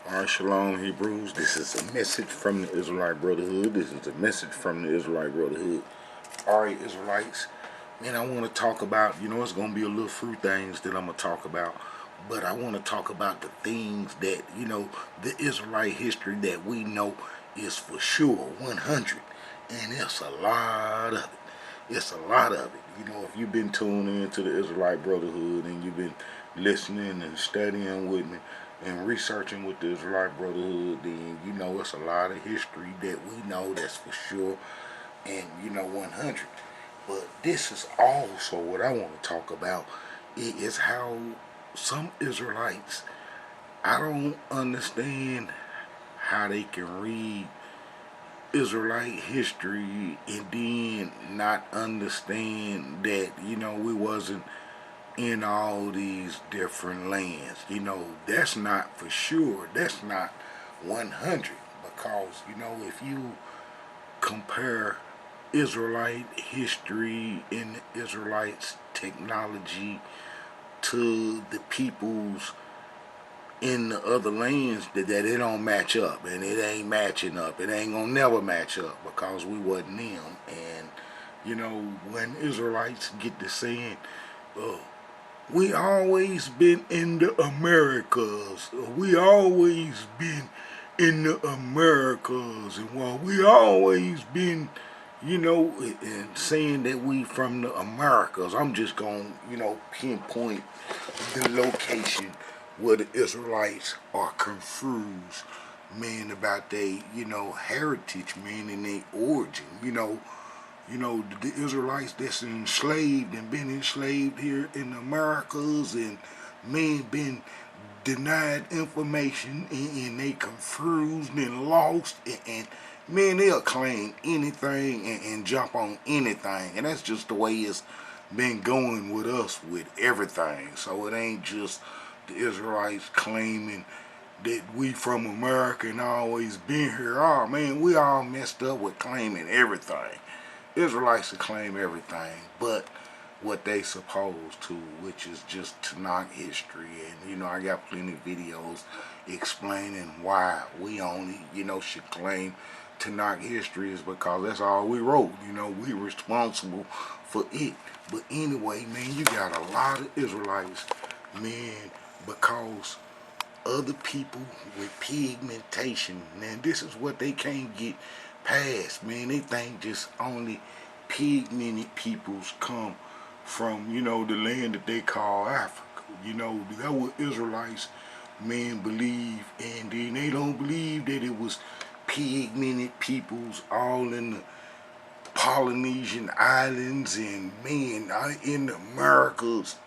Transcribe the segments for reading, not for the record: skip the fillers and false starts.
Alright, Shalom Hebrews. This is a message from the Israelite Brotherhood. This is a message from the Israelite Brotherhood. Alright, Israelites. Man, I want to talk about, it's going to be a little few things that I'm going to talk about. But I want to talk about the things that, the Israelite history that we know is for sure 100. And it's a lot of it. It's a lot of it. If you've been tuned in to the Israelite Brotherhood and you've been listening and studying with me and researching with the Israelite Brotherhood, then it's a lot of history that we know that's for sure and 100. But this is also what I want to talk about. It is how some Israelites, I don't understand how they can read Israelite history and then not understand that, we wasn't in all these different lands. That's not for sure. That's not 100 because, if you compare Israelite history and Israelites technology to the peoples in the other lands, that it don't match up, and it ain't matching up. It ain't gonna never match up because we wasn't them. And when Israelites get to saying, "Oh, we always been in the Americas. We always been in the Americas," and while we always been, and saying that we from the Americas, I'm just gonna, pinpoint the location where the Israelites are confused, man, about their, heritage, man, and their origin. The Israelites that's enslaved and been enslaved here in the Americas, and man been denied information, and they confused and lost, and man, they'll claim anything and jump on anything, and that's just the way it's been going with us with everything. So it ain't just the Israelites claiming that we from America and always been here. Oh man, we all messed up with claiming everything. Israelites to claim everything but what they supposed to, which is just Tanakh history. And I got plenty of videos explaining why we only, should claim Tanakh history, is because that's all we wrote. We responsible for it. But anyway, man, you got a lot of Israelites, man, because other people with pigmentation, man, this is what they can't get past, man. They think just only pigmented peoples come from, the land that they call Africa. That's what Israelites, man, believe. And then they don't believe that it was pigmented peoples all in the Polynesian islands and, man, in the Americas,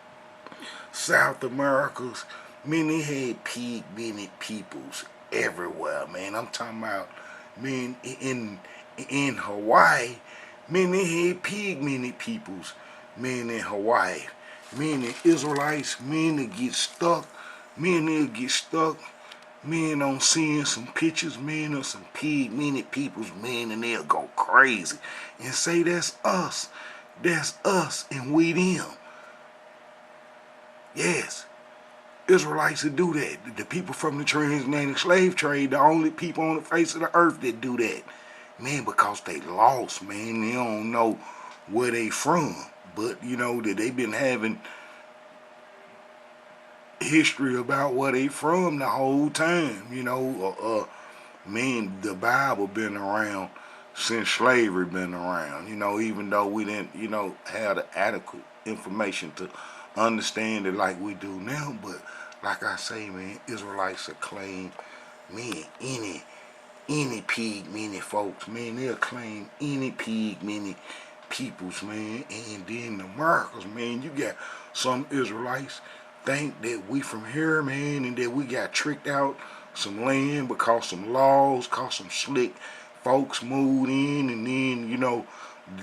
South Americas. Man, they had pigmented peoples everywhere, man. I'm talking about, man, in Hawaii, man, they had pigmented peoples, man, in Hawaii. Man, the Israelites, man, they get stuck, man, they'll get stuck, man, on seeing some pictures, man, of some pigmented peoples, man, and they'll go crazy and say that's us, and we them. Yes. Israelites that do that. The people from the transatlantic slave trade, the only people on the face of the earth that do that. Man, because they lost, man. They don't know where they from. But, that they been having history about where they from the whole time. Man, the Bible been around since slavery been around. Even though we didn't, have the adequate information to understand it like we do now. But like I say, man, Israelites will claim, man, any pigmented folks, man, they'll claim any pigmented peoples, man. And then the Americas, man, you got some Israelites think that we from here, man, and that we got tricked out some land because some laws, cause some slick folks moved in, and then,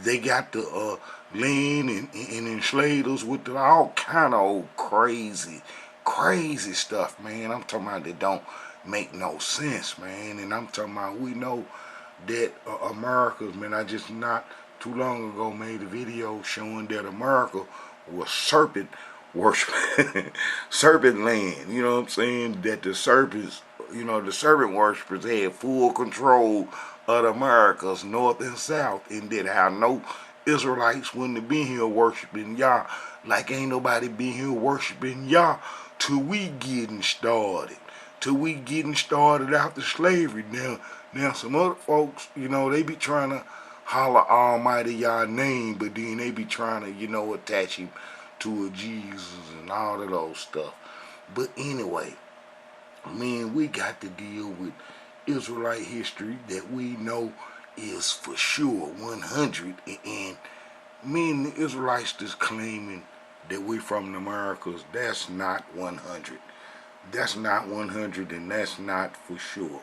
they got the land and enslaved us with all kind of old crazy stuff, man. I'm talking about that don't make no sense, man. And I'm talking about, we know that America's, man, I just not too long ago made a video showing that America was serpent worship, serpent land. You know what I'm saying? That the serpents the serpent worshippers had full control of the Americas, north and south, and that how no Israelites wouldn't have been here worshiping Yah, like ain't nobody been here worshiping Yah till we getting started. Till we getting started after slavery. Now some other folks, they be trying to holler Almighty Yah name, but then they be trying to, attach him to a Jesus and all of those stuff. But anyway, man, we got to deal with Israelite history that we know is for sure 100. And me and the Israelites just claiming that we from the Americas, that's not 100. That's not 100, and that's not for sure.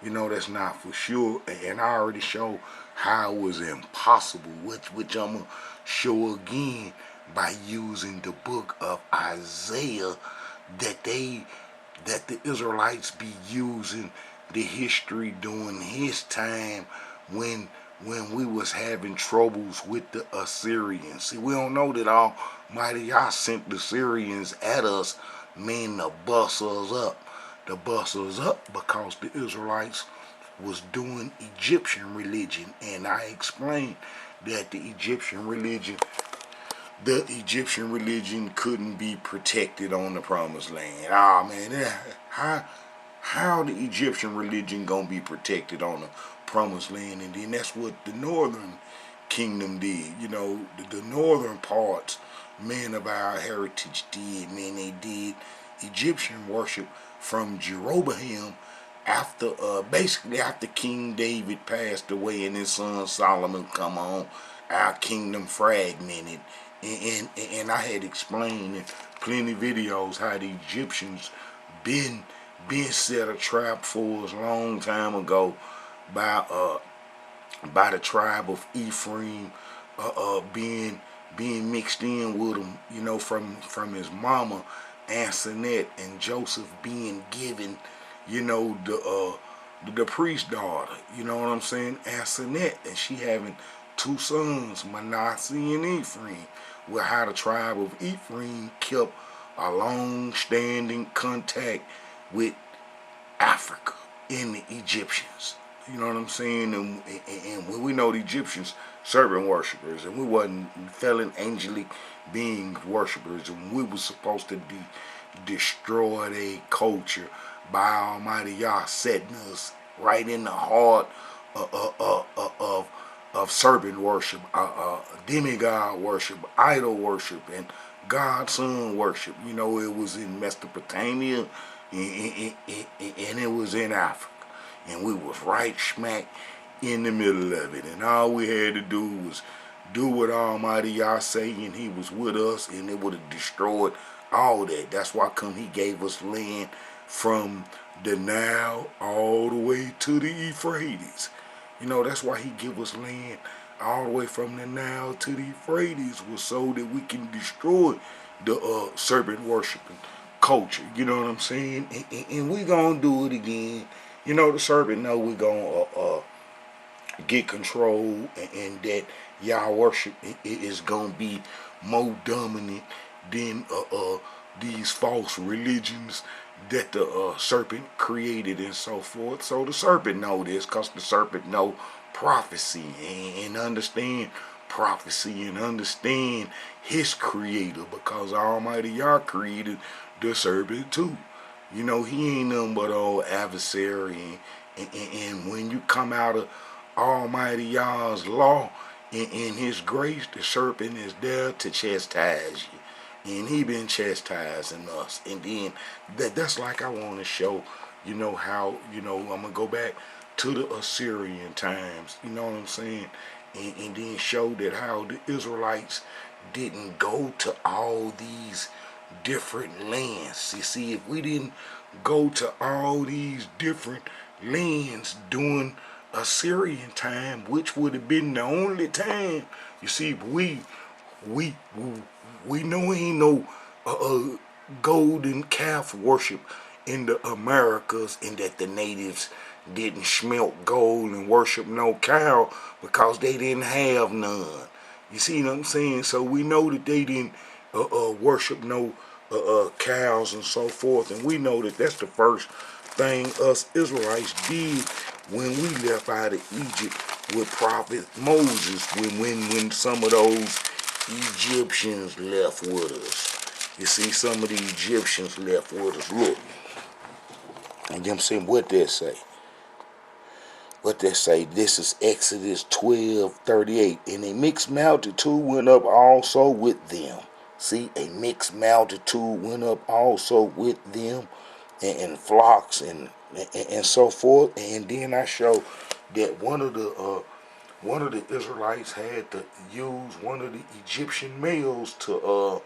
That's not for sure. And I already showed how it was impossible, which I'm going to show again by using the book of Isaiah that the Israelites be using the history during his time when we was having troubles with the Assyrians. See, we don't know that Almighty Yah sent the Syrians at us, man, to bust us up. To bust us up because the Israelites was doing Egyptian religion. And I explained that the Egyptian religion couldn't be protected on the promised land. Man, how the Egyptian religion gonna be protected on the promised land? And then that's what the northern kingdom did. The northern parts, men of our heritage did. Man, they did Egyptian worship from Jeroboam basically after King David passed away and his son Solomon come on. Our kingdom fragmented. And I had explained in plenty of videos how the Egyptians been set a trap for us a long time ago by the tribe of Ephraim being mixed in with them, from his mama Antoinette, and Joseph being given, the priest daughter, you know what I'm saying, Antoinette, and she having two sons, Manasseh and Ephraim. Well, how the tribe of Ephraim kept a long-standing contact with Africa and the Egyptians. You know what I'm saying? And we know the Egyptians serpent worshippers, and we wasn't felon angelic being worshippers, and we was supposed to destroy their culture by Almighty Yah setting us right in the heart of serpent worship, demigod worship, idol worship, and God son worship. It was in Mesopotamia, and it was in Africa, and we was right smack in the middle of it, and all we had to do was do what Almighty Yah say, and he was with us, and it would have destroyed all that. That's why he gave us land from the Nile all the way to the Euphrates. That's why he give us land all the way from the Nile to the Euphrates, was so that we can destroy the serpent worshiping culture. You know what I'm saying? And we gonna do it again. The serpent know we gonna get control, and that Yah worship is gonna be more dominant than these false religions that the serpent created and so forth. So the serpent know this, because the serpent know prophecy and understand prophecy and understand his creator, because Almighty Yah created the serpent too. He ain't nothing but an adversary, and when you come out of Almighty Yah's law and his grace, the serpent is there to chastise you. And he been chastising us. And then that's like I want to show, how, I'm going to go back to the Assyrian times, you know what I'm saying? And then show that how the Israelites didn't go to all these different lands. You see, if we didn't go to all these different lands during Assyrian time, which would have been the only time, you see, we know ain't no golden calf worship in the Americas, and that the natives didn't smelt gold and worship no cow because they didn't have none. You see what I'm saying? So we know that they didn't worship no cows and so forth, and we know that that's the first thing us Israelites did when we left out of Egypt with Prophet Moses, when some of those Egyptians left with us. You see, some of the Egyptians left with us. Look, and them saying what they say. What they say, this is Exodus 12:38. And a mixed multitude went up also with them. See, a mixed multitude went up also with them, and flocks and so forth. And then I show that one of the Israelites had to use one of the Egyptian males to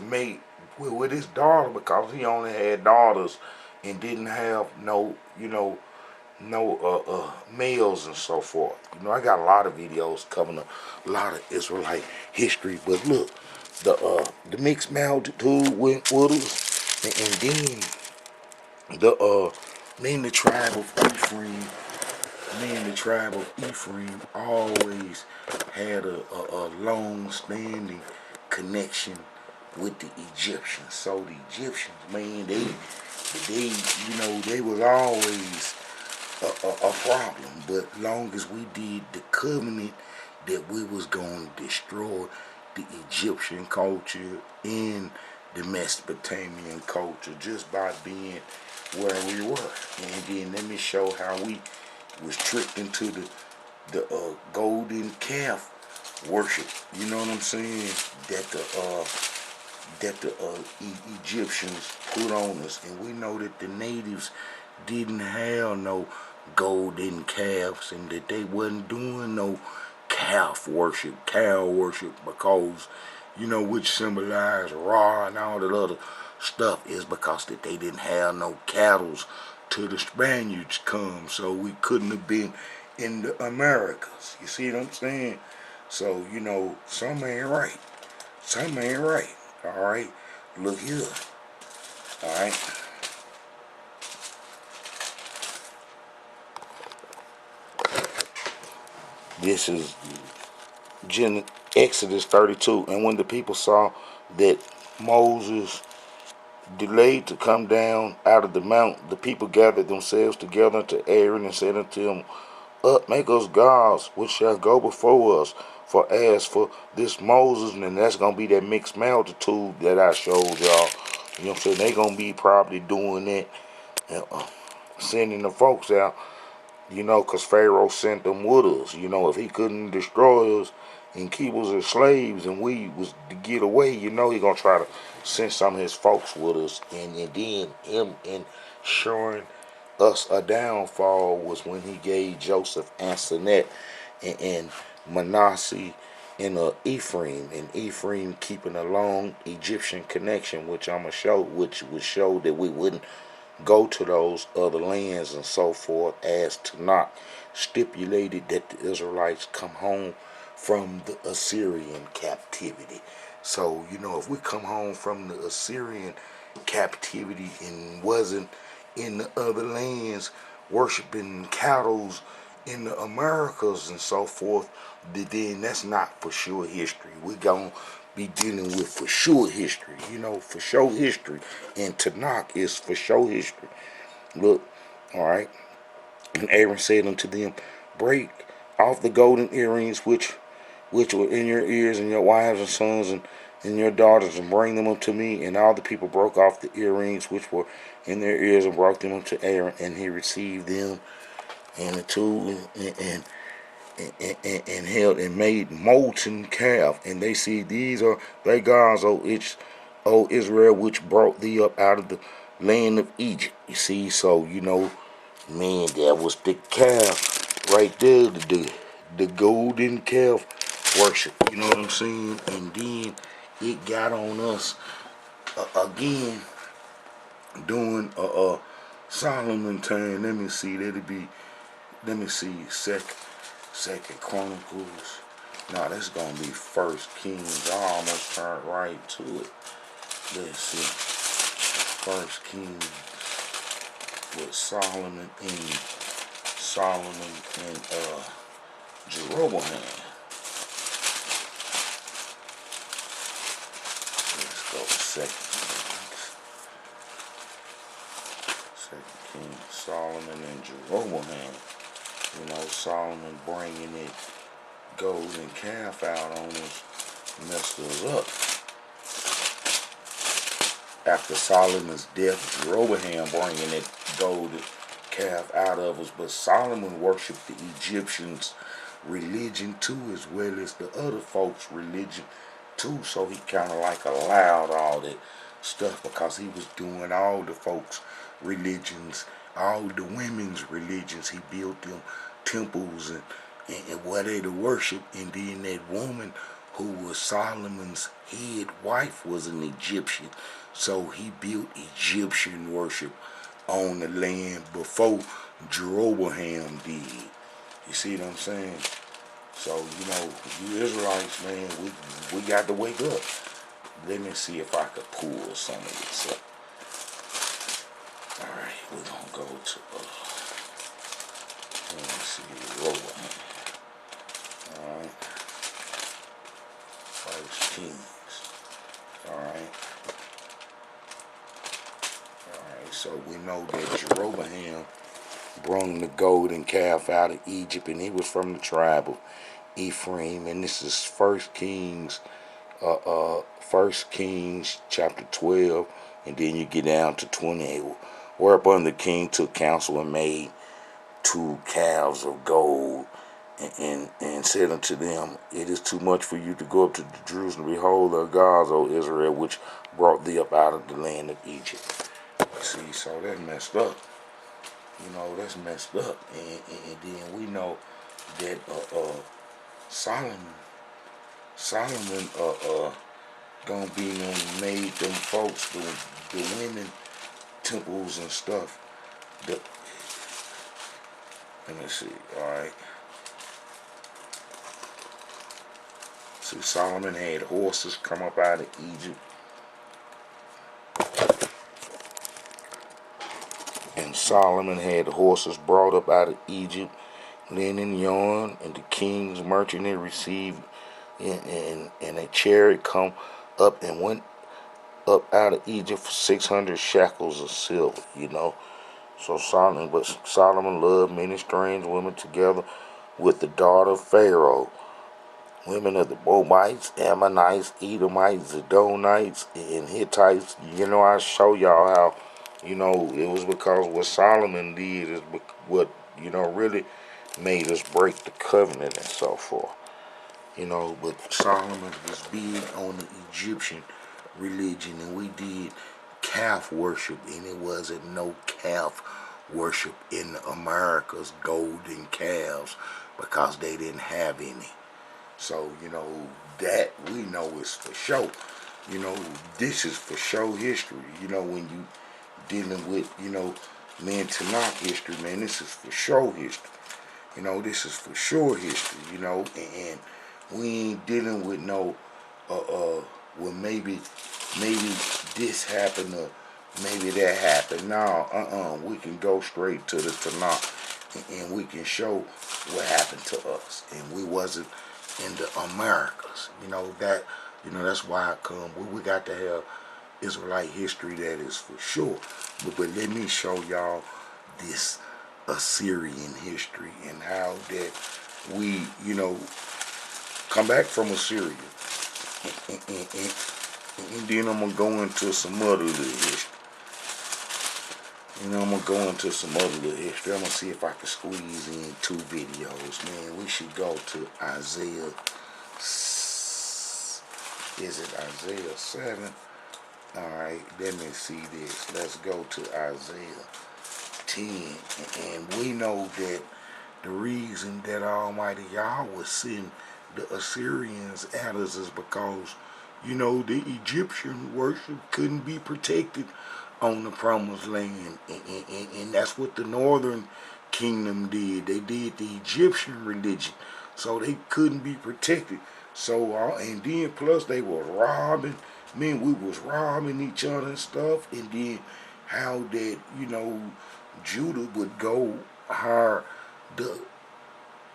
mate with his daughter, because he only had daughters and didn't have no males and so forth. I got a lot of videos covering a lot of Israelite history. But look, the mixed multitude went with us, and then the tribe of Ephraim. The tribe of Ephraim always had a long-standing connection with the Egyptians. So the Egyptians, man, they was always a problem. But long as we did the covenant that we was going to destroy the Egyptian culture and the Mesopotamian culture just by being where we were. And then let me show how we was tricked into the golden calf worship. You know what I'm saying? That the Egyptians put on us, and we know that the natives didn't have no golden calves, and that they wasn't doing no calf worship, cow worship, because which symbolized Ra and all that other stuff, is because that they didn't have no cattle till the Spaniards come, so we couldn't have been in the Americas. You see what I'm saying? So some ain't right. Some ain't right. All right. Look here. All right. This is Exodus 32. And when the people saw that Moses delayed to come down out of the mount, the people gathered themselves together unto Aaron and said unto him, Up, make us gods which shall go before us. For as for this Moses, and that's going to be that mixed multitude that I showed y'all. You know what I'm saying? They going to be probably doing that, sending the folks out, because Pharaoh sent them with us. If he couldn't destroy us and keep us as slaves and we was to get away, he going to try to send some of his folks with us. And then him ensuring us a downfall was when he gave Joseph Antoinette and Manasseh and Ephraim keeping a long Egyptian connection, which I'm gonna show, which would show that we wouldn't go to those other lands and so forth, as Tanakh stipulated that the Israelites come home from the Assyrian captivity. So if we come home from the Assyrian captivity and wasn't in the other lands worshiping cattle in the Americas and so forth, then that's not for sure history. We gonna be dealing with for sure history, for sure history. And Tanakh is for sure history. Look, all right. And Aaron said unto them, Break off the golden earrings which were in your ears, and your wives and sons and your daughters, and bring them unto me. And all the people broke off the earrings which were in their ears and brought them unto Aaron, and he received them and the two and held and made molten calf. And they see, These are thy gods, O Israel, which brought thee up out of the land of Egypt. You see, so man, that was the calf right there, the golden calf worship. You know what I'm saying? And then it got on us again during Solomon time. Let me see. Let me see. Second Chronicles. No, that's gonna be First Kings. I almost turned right to it. Let's see. First Kings with Solomon and Jeroboam. Let's go Second Kings. Solomon and Jeroboam. You know, Solomon bringing it golden calf out on us messed us up. After Solomon's death, Jeroboam bringing it golden calf out of us. But Solomon worshipped the Egyptians' religion too, as well as the other folks' religion too. So he kind of like allowed all that stuff because he was doing all the folks' religions, all the women's religions. He built them temples and where they to worship. And then that woman who was Solomon's head wife was an Egyptian. So he built Egyptian worship on the land before Jeroboam did. You see what I'm saying? So, you know, you Israelites, man, we got to wake up. Let me see if I could pull some of this up. Alright, we're going to go to, let me see, Jeroboam. Alright. First Kings. Alright. Alright, so we know that Jeroboam brung the golden calf out of Egypt, and he was from the tribe of Ephraim. And this is First Kings chapter 12, and then you get down to 28. Whereupon the king took counsel and made 2 calves of gold, and said unto them, it is too much for you to go up to Jerusalem. Behold, the gods, O Israel, which brought thee up out of the land of Egypt. See, so that's messed up. You know, that's messed up. And then we know that Solomon gonna be made them folks, the women temples and stuff. Let me see, alright. See, Solomon had horses come up out of Egypt. And Solomon had horses brought up out of Egypt, linen, yarn, and the king's merchant had received, and a chariot come up and went up out of Egypt for 600 shekels of silver, you know. So Solomon loved many strange women together with the daughter of Pharaoh, women of the Moabites, Ammonites, Edomites, Zidonites, and Hittites. You know, I show y'all how, you know, it was because what Solomon did is what, you know, really made us break the covenant and so forth. You know, but Solomon was big on the Egyptian religion, and we did calf worship, and it wasn't no calf worship in the Americas, golden calves, because they didn't have any. So, you know, that we know is for sure. You know, this is for sure history. You know, when you dealing with, you know, man, Tanakh history, man, this is for sure history. You know, this is for sure history, you know, and we ain't dealing with no, well, maybe this happened or maybe that happened. No, we can go straight to the Tanakh, and we can show what happened to us, and we wasn't in the Americas. You know, that's why I come. We got to have Israelite history, that is for sure. But let me show y'all this Assyrian history and how that we, you know, come back from Assyria. And then I'm going to go into some other little history. You know, I'm going to go into some other little history. I'm going to see if I can squeeze in 2 videos. Man, we should go to Isaiah. Is it Isaiah 7? Alright, let me see this. Let's go to Isaiah 10. And we know that the reason that Almighty Yahweh send the Assyrians at us is because, you know, the Egyptian worship couldn't be protected on the promised land. And that's what the northern kingdom did. They did the Egyptian religion. So they couldn't be protected. So, and then plus they were robbing. Man, we was robbing each other and stuff. And then how that, you know, Judah would go hire the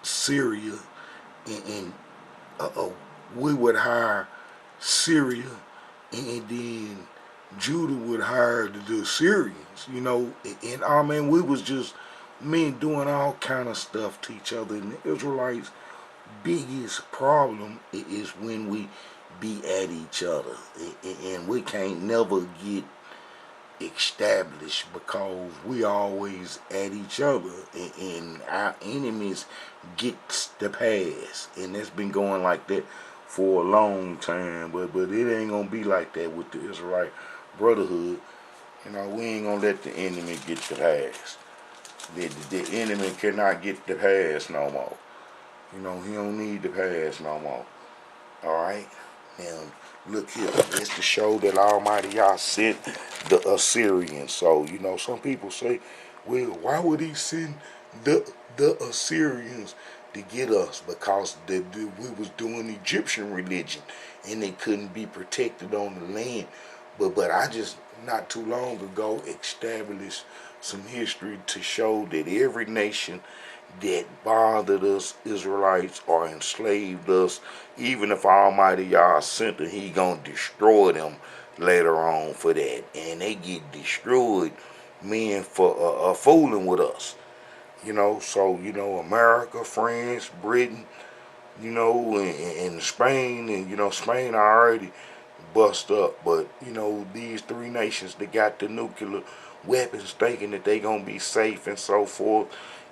Syria, and we would hire Syria, and then Judah would hire the Assyrians, you know, and I mean, we was just men doing all kind of stuff to each other. And the Israelites' biggest problem is when we be at each other, and we can't never get established because we always at each other, and our enemies get the pass, and it's been going like that for a long time. But it ain't gonna be like that with the Israelite brotherhood. You know, we ain't gonna let the enemy get the pass. The enemy cannot get the pass no more. You know, he don't need the pass no more. Alright? Now, look here. It's to show that Almighty Yah sent the Assyrians. So, you know, some people say, well, why would he send the Assyrians to get us? Because we was doing Egyptian religion and they couldn't be protected on the land. But I just not too long ago established some history to show that every nation that bothered us, Israelites, or enslaved us, even if Almighty Yah sent them, he gonna destroy them later on for that. And they get destroyed, men, for fooling with us. You know, so, you know, America, France, Britain, you know, and Spain, and, you know, Spain already bust up. But, you know, these three nations that got the nuclear weapons thinking that they gonna be safe and so forth,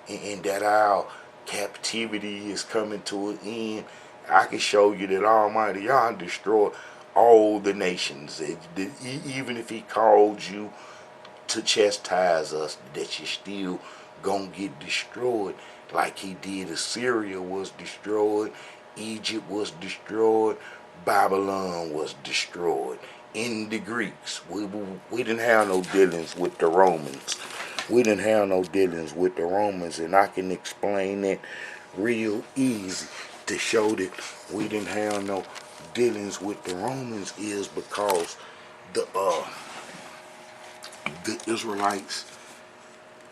and that our captivity is coming to an end. I can show you that Almighty Yah destroy all the nations. Even if he called you to chastise us, that you still gonna get destroyed like he did. Assyria was destroyed, Egypt was destroyed, Babylon was destroyed. In the Greeks, we didn't have no dealings with the Romans. We didn't have no dealings with the Romans, and I can explain that real easy to show that we didn't have no dealings with the Romans is because the the Israelites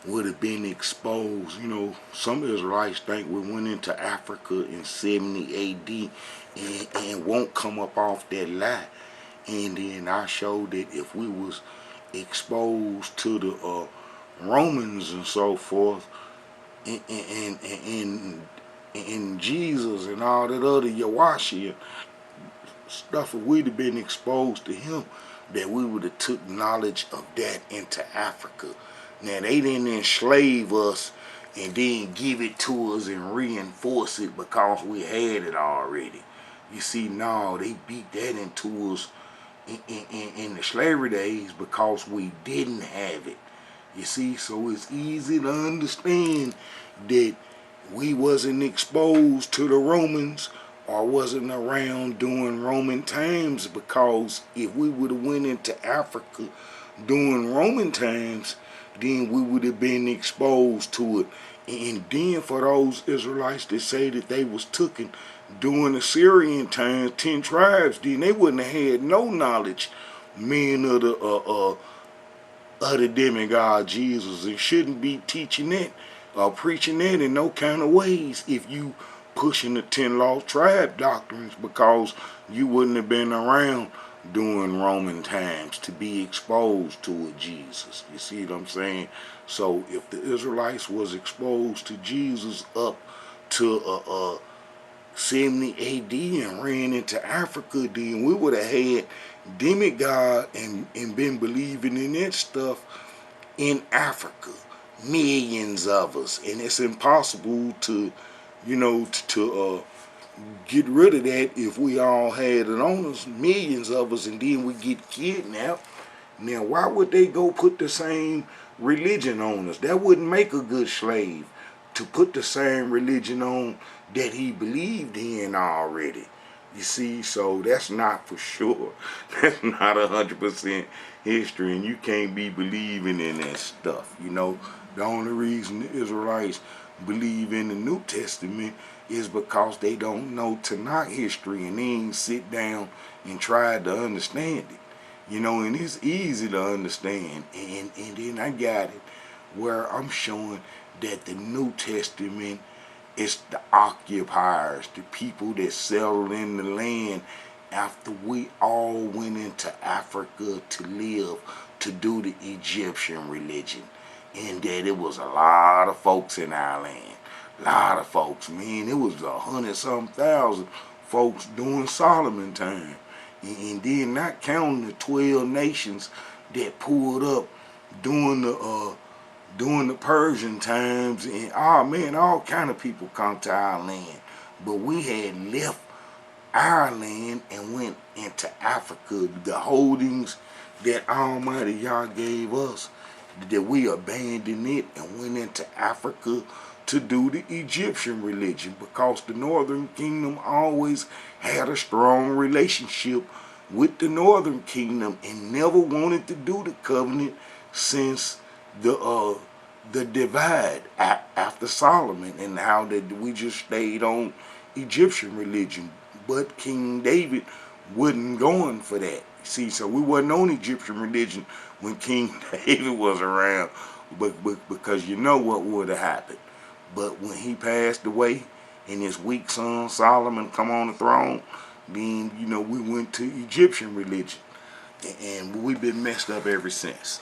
would have been exposed. You know, some Israelites think we went into Africa in 70 AD and won't come up off that lie. And then I showed that if we was exposed to the Romans and so forth, and Jesus and all that other Yawashia stuff, if we'd have been exposed to him, that we would have took knowledge of that into Africa. Now, they didn't enslave us and then give it to us and reinforce it because we had it already. You see, no, they beat that into us in the slavery days because we didn't have it. You see, so it's easy to understand that we wasn't exposed to the Romans or wasn't around during Roman times, because if we would have went into Africa during Roman times, then we would have been exposed to it. And then for those Israelites that say that they was taken during the Syrian times, 10 tribes, then they wouldn't have had no knowledge, men of the demigod Jesus, and shouldn't be teaching that or preaching that in no kind of ways if you pushing the 10 lost tribe doctrines, because you wouldn't have been around during Roman times to be exposed to it, Jesus. You see what I'm saying? So if the Israelites was exposed to Jesus up to 70 AD and ran into Africa, then we would have had demigod and been believing in that stuff in Africa. Millions of us. And it's impossible to, you know, to get rid of that if we all had it on us, millions of us, and then we get kidnapped. Now, why would they go put the same religion on us? That wouldn't make a good slave, to put the same religion on that he believed in already. You see, so that's not for sure. That's not 100% history, and you can't be believing in that stuff. You know, the only reason the Israelites believe in the New Testament is because they don't know Tanakh history and they ain't sit down and try to understand it. You know, and it's easy to understand. And then I got it where I'm showing that the New Testament is the occupiers, the people that settled in the land after we all went into Africa to live, to do the Egyptian religion. And that it was a lot of folks in our land. A lot of folks, man. It was 100-something thousand folks during Solomon time. And then not counting the 12 nations that pulled up during the Persian times, and oh man, all kind of people come to our land. But we had left our land and went into Africa. The holdings that Almighty Yah gave us, that we abandoned it and went into Africa to do the Egyptian religion, because the Northern Kingdom always had a strong relationship with the Northern Kingdom and never wanted to do the covenant since the divide after Solomon, and how that we just stayed on Egyptian religion. But King David wasn't going for that. See, so we wasn't on Egyptian religion when King David was around, but because you know what would have happened. But when he passed away and his weak son Solomon come on the throne, then we went to Egyptian religion, and we've been messed up ever since.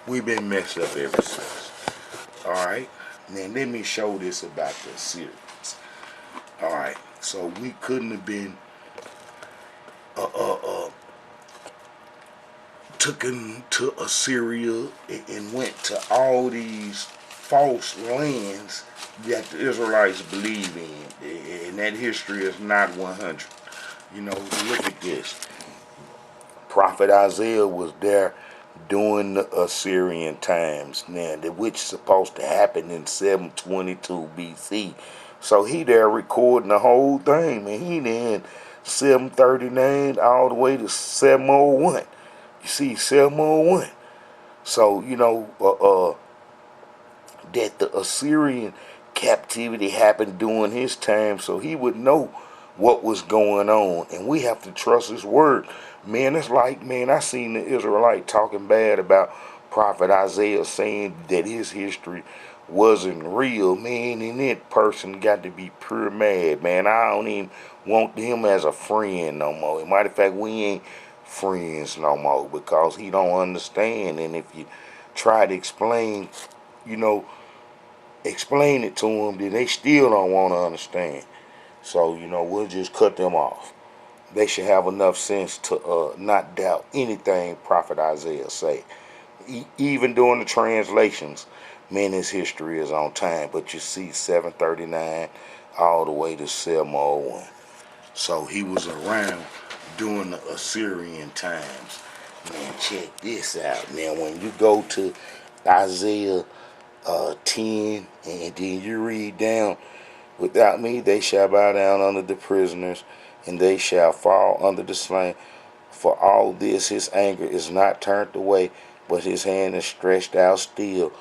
We've been messed up ever since. All right. Now let me show this about the Assyrians. All right. So we couldn't have been taken to Assyria and went to all these false lands that the Israelites believe in, and that history is not 100. Look at this. Prophet Isaiah was there during the Assyrian times, now, which is supposed to happen in 722 BC. So he there recording the whole thing, man. He then 739 all the way to 701. You see, 701. So, that the Assyrian captivity happened during his time, so he would know what was going on. And we have to trust his word. Man, it's like, man, I seen the Israelite talking bad about Prophet Isaiah, saying that his history wasn't real, man, and that person got to be pure mad, man. I don't even want him as a friend no more. Matter of fact, we ain't friends no more, because he don't understand. And if you try to explain it to them, then they still don't want to understand. So, we'll just cut them off. They should have enough sense to not doubt anything Prophet Isaiah say. Even during the translations, man, his history is on time. But you see 739 all the way to 701. So he was around during the Assyrian times. Man, check this out. Now, when you go to Isaiah 10, and then you read down, without me they shall bow down under the prisoners, and they shall fall under the slain. For all this his anger is not turned away, but his hand is stretched out still.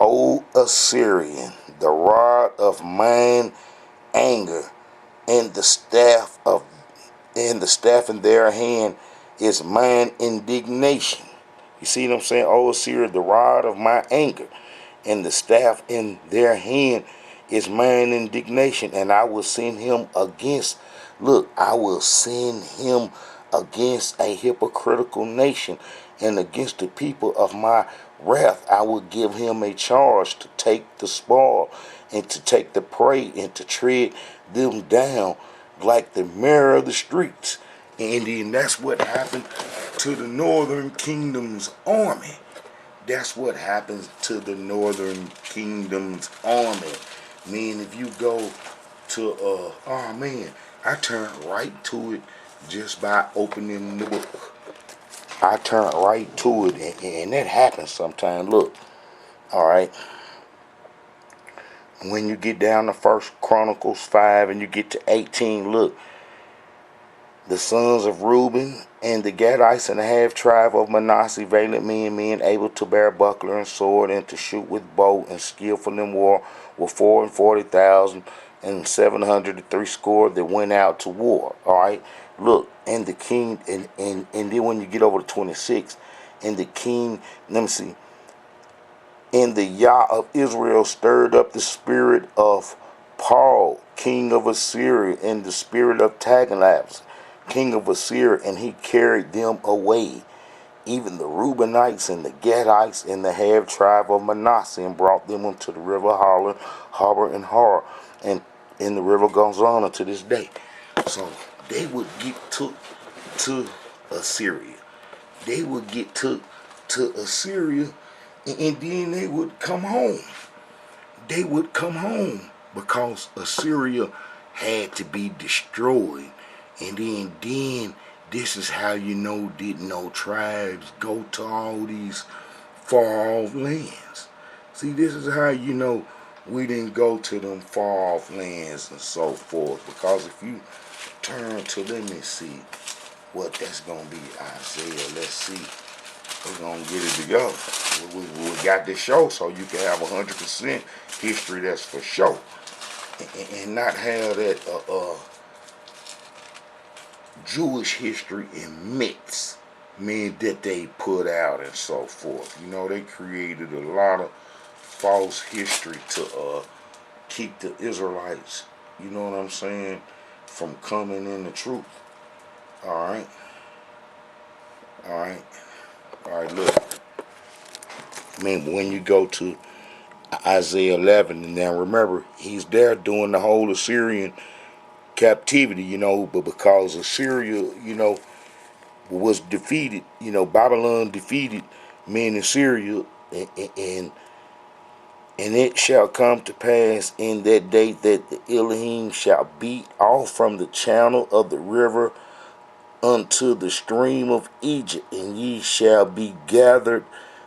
O Assyrian, the rod of mine anger, and the staff in their hand is mine indignation. You see what I'm saying? O Assyria, the rod of my anger, and the staff in their hand is mine indignation, and I will send him against, I will send him against a hypocritical nation, and against the people of my wrath I will give him a charge to take the spoil, and to take the prey, and to tread them down like the mire of the streets. And then that's what happened to the Northern Kingdom's army. That's what happens to the Northern Kingdom's army. Man, if you go to, oh man, I turned right to it just by opening the book. I turned right to it, and that happens sometimes. Look, all right. When you get down to 1 Chronicles 5 and you get to 18, look. The sons of Reuben and the Gadites and the half-tribe of Manasseh, valiant men able to bear buckler and sword, and to shoot with bow, and skillful in war, were 40,000 and 760 that went out to war. All right, look, and the king, and then when you get over to 26, and the king, let me see, and the Yah of Israel stirred up the spirit of Paul, king of Assyria, and the spirit of Taganabs, king of Assyria, and he carried them away, even the Reubenites and the Gadites and the half tribe of Manasseh, and brought them unto the river Harbor and Har, and in the river goes on to this day. So they would get took to Assyria. They would get took to Assyria, and then they would come home. They would come home because Assyria had to be destroyed. And then this is how you know didn't no tribes go to all these far off lands. See, this is how you know we didn't go to them far off lands and so forth. Because if you turn to, let me see what that's going to be, Isaiah. Let's see. We're going to get it together. We got this show so you can have 100% history that's for sure. And not have that Jewish history in myths, mean that they put out and so forth. You know, they created a lot of false history to keep the Israelites, you know what I'm saying, from coming in the truth. Alright? Alright? Alright, look. When you go to Isaiah 11, and now remember, he's there doing the whole Assyrian captivity, you know, but because Assyria, you know, was defeated, you know, Babylon defeated men in Syria, and it shall come to pass in that day that the Elohim shall beat off from the channel of the river unto the stream of Egypt, and ye shall be gathered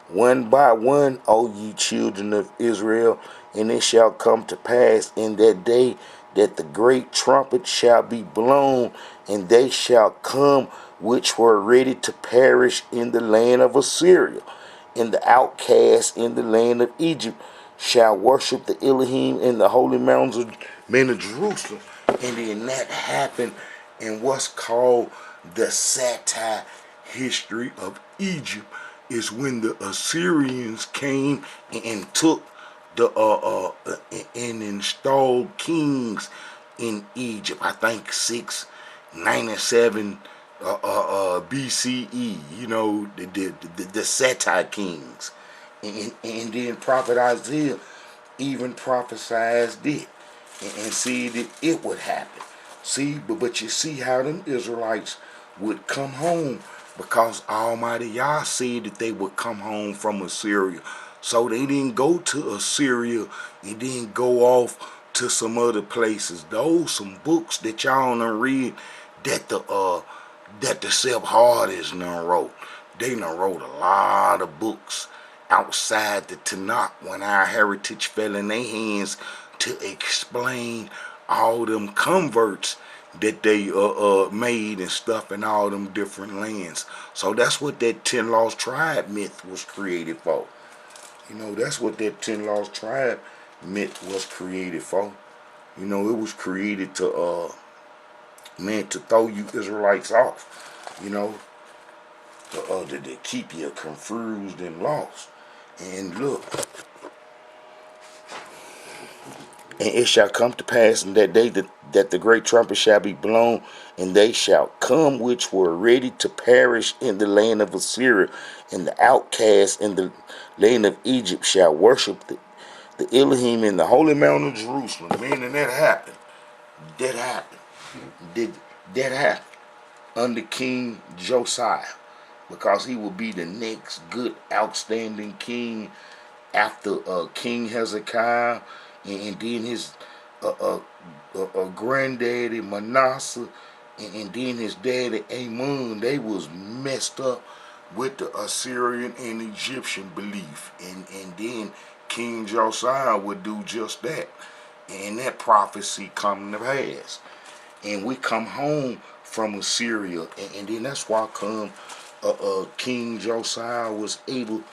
one by one, O ye children of Israel. And it shall come to pass in that day that the great trumpet shall be blown, and they shall come which were ready to perish in the land of Assyria, and the outcasts in the land of Egypt shall worship the Elohim in the holy mountains of men of Jerusalem. And then that happened in what's called the satire history of Egypt, is when the Assyrians came and took the and installed kings in Egypt. I think 697 BCE. You know, the Satai kings, and then Prophet Isaiah even prophesied it and said that it would happen. See, but you see how them Israelites would come home, because Almighty Yah said that they would come home from Assyria. So they didn't go to Assyria and then go off to some other places. Those some books that y'all done read that the Sephardists done wrote. They done wrote a lot of books outside the Tanakh when our heritage fell in their hands to explain all them converts that they made and stuff in all them different lands. So that's what that 10 Lost Tribe myth was created for. You know, that's what that 10 Lost Tribe myth was created for. You know, it was created to to throw you Israelites off. You know, to keep you confused and lost. And look, and it shall come to pass in that day that the great trumpet shall be blown, and they shall come which were ready to perish in the land of Assyria, and the outcasts in the land of Egypt shall worship the Elohim in the holy mountain of Jerusalem. Meaning that happened. That happened. That happened under King Josiah, because he will be the next good, outstanding king after King Hezekiah, and then his granddaddy Manasseh, and then his daddy Amon. They was messed up with the Assyrian and Egyptian belief, and then King Josiah would do just that, and that prophecy come to pass, and we come home from Assyria, and then that's why come King Josiah was able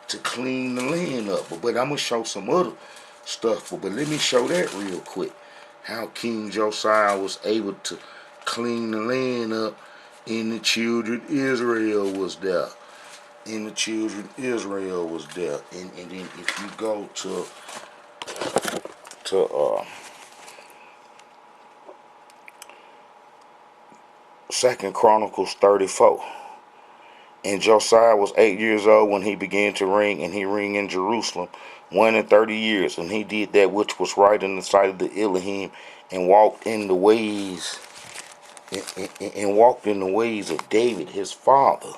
to clean the land up. But I'm going to show some other stuff. But let me show that real quick. How King Josiah was able to clean the land up, and the children Israel was there. And the children Israel was there. And then if you go to Second Chronicles 34. And Josiah was 8 years old when he began to reign, and he reigned in Jerusalem 1 and 30 years. And he did that which was right in the sight of the Elohim, and walked in the ways of David his father,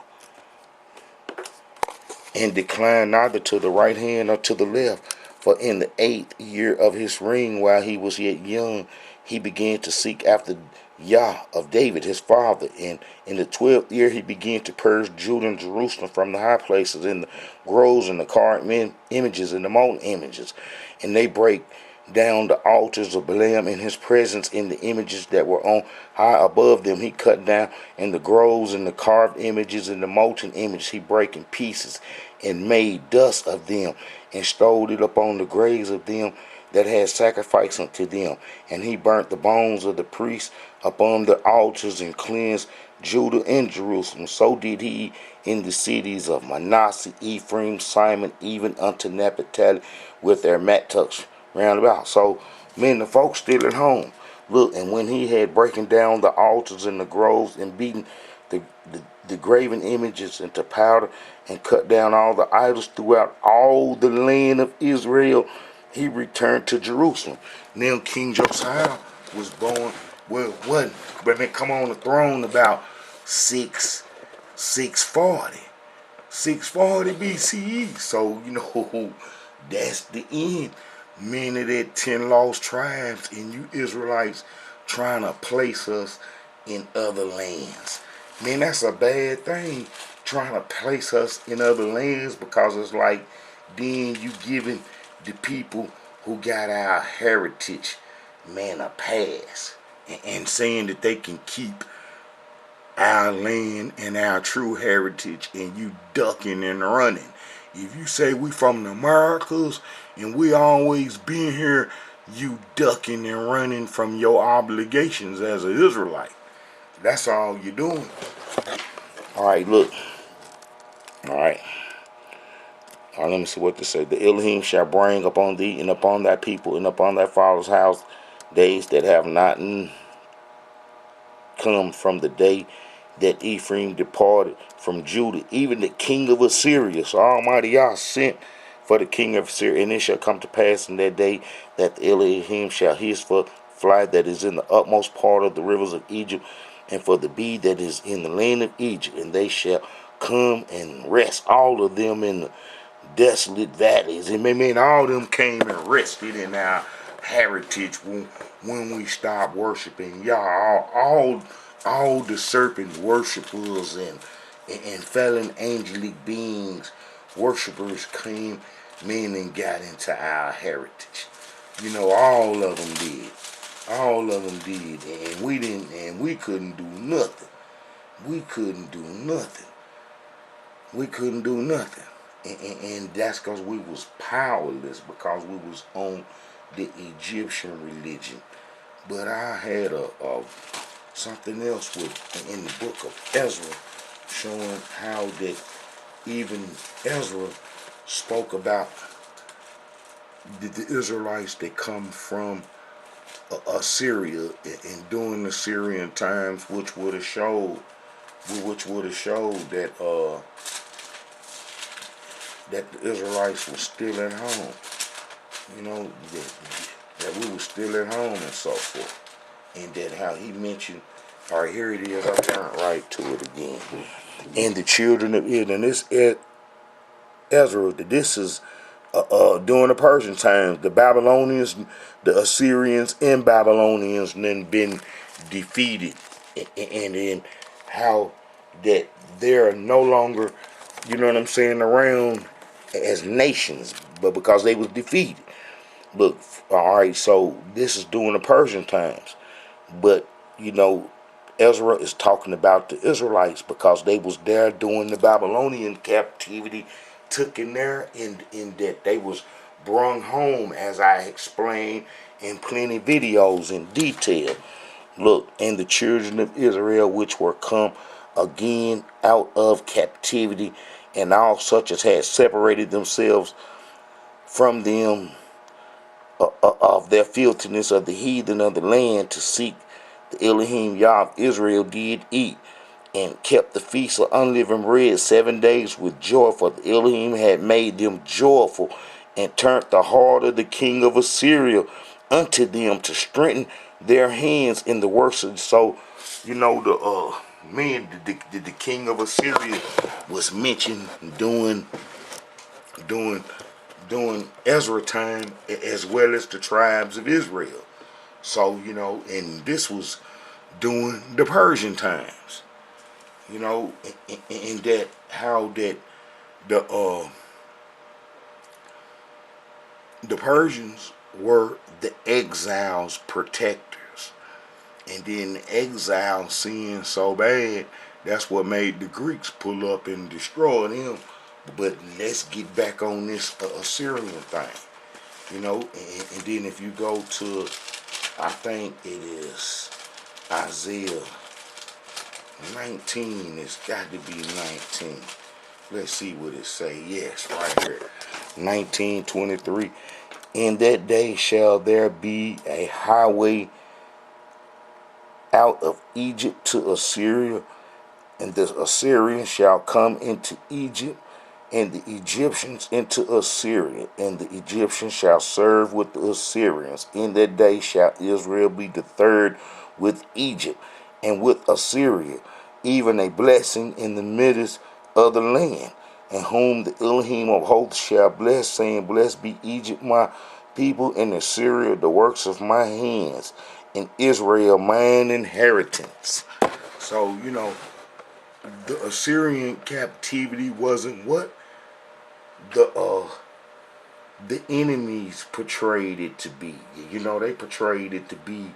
and declined neither to the right hand nor to the left. For in the 8th year of his reign, while he was yet young, he began to seek after Yah of David his father. And in the 12th year he began to purge Judah and Jerusalem from the high places, and the groves, and the carved images, and the molten images. And they break down the altars of Balaam in his presence, in the images that were on high above them he cut down, and the groves, and the carved images, and the molten images he brake in pieces, and made dust of them, and stowed it upon the graves of them that had sacrificed unto them. And he burnt the bones of the priests upon the altars, and cleansed Judah and Jerusalem. So did he in the cities of Manasseh, Ephraim, Simon, even unto Naphtali, with their mattucks round about. So, men, the folks still at home. Look, and when he had breaking down the altars and the groves, and beaten the graven images into powder, and cut down all the idols throughout all the land of Israel, he returned to Jerusalem. Now King Josiah was born, well, wasn't, but they come on the throne about 640 BCE. So, that's the end. Many of that 10 lost tribes, and you Israelites trying to place us in other lands. Man, that's a bad thing, trying to place us in other lands, because it's like then you giving the people who got our heritage, man, a pass, and saying that they can keep our land and our true heritage, and you ducking and running. If you say we from the Americas and we always been here, you ducking and running from your obligations as an Israelite. That's all you're doing. All right, look. All right. Let me see what to say. The Elohim shall bring upon thee, and upon thy people, and upon thy father's house, days that have not come from the day that Ephraim departed from Judah, even the king of Assyria. So Almighty Yah sent for the king of Assyria. And it shall come to pass in that day that the Elohim shall hiss for fly that is in the utmost part of the rivers of Egypt, and for the bee that is in the land of Egypt, and they shall come and rest, all of them in the desolate valleys. And mean all of them came and rested in our heritage when we stopped worshiping Yah. All the serpent worshipers and fallen angelic beings worshipers came in and got into our heritage. All of them did. All of them did, and we didn't, and we couldn't do nothing. We couldn't do nothing. We couldn't do nothing. And that's because we was powerless, because we was on the Egyptian religion. But I had something else in the book of Ezra, showing how that even Ezra spoke about the Israelites that come from Assyria, and during the Syrian times, which would have showed that that the Israelites were still at home. That we were still at home and so forth. And that how he mentioned, all right, here it is, I turned right to it again. And the children of Israel, and this Ezra, this is during the Persian times, the Babylonians, the Assyrians and Babylonians then been defeated, and then how that they're no longer, around as nations, but because they was defeated. Look, all right, so this is during the Persian times, but Ezra is talking about the Israelites because they was there during the Babylonian captivity, took in there in that they was brung home, as I explained in plenty videos in detail. Look, and the children of Israel which were come again out of captivity, and all such as had separated themselves from them of their filthiness of the heathen of the land, to seek the Elohim Yah of Israel did eat, and kept the feast of unleavened bread 7 days with joy, for the Elohim had made them joyful, and turned the heart of the king of Assyria unto them to strengthen their hands in the works of. So, the king of Assyria was mentioned during Ezra time, as well as the tribes of Israel. So, and this was during the Persian times. And that how that the the Persians were the exiles' protectors, and then the exiles seeing so bad, that's what made the Greeks pull up and destroy them. But let's get back on this Assyrian thing, and then if you go to, I think it is Isaiah 19, it's got to be 19. Let's see what it say. Yes, right here. 19:23. In that day shall there be a highway out of Egypt to Assyria, and the Assyrians shall come into Egypt, and the Egyptians into Assyria, and the Egyptians shall serve with the Assyrians. In that day shall Israel be the third with Egypt and with Assyria, even a blessing in the midst of the land, and whom the Elohim of hosts shall bless, saying, Blessed be Egypt, my people, and Assyria, the works of my hands, and Israel, mine inheritance. So, the Assyrian captivity wasn't what the enemies portrayed it to be. They portrayed it to be,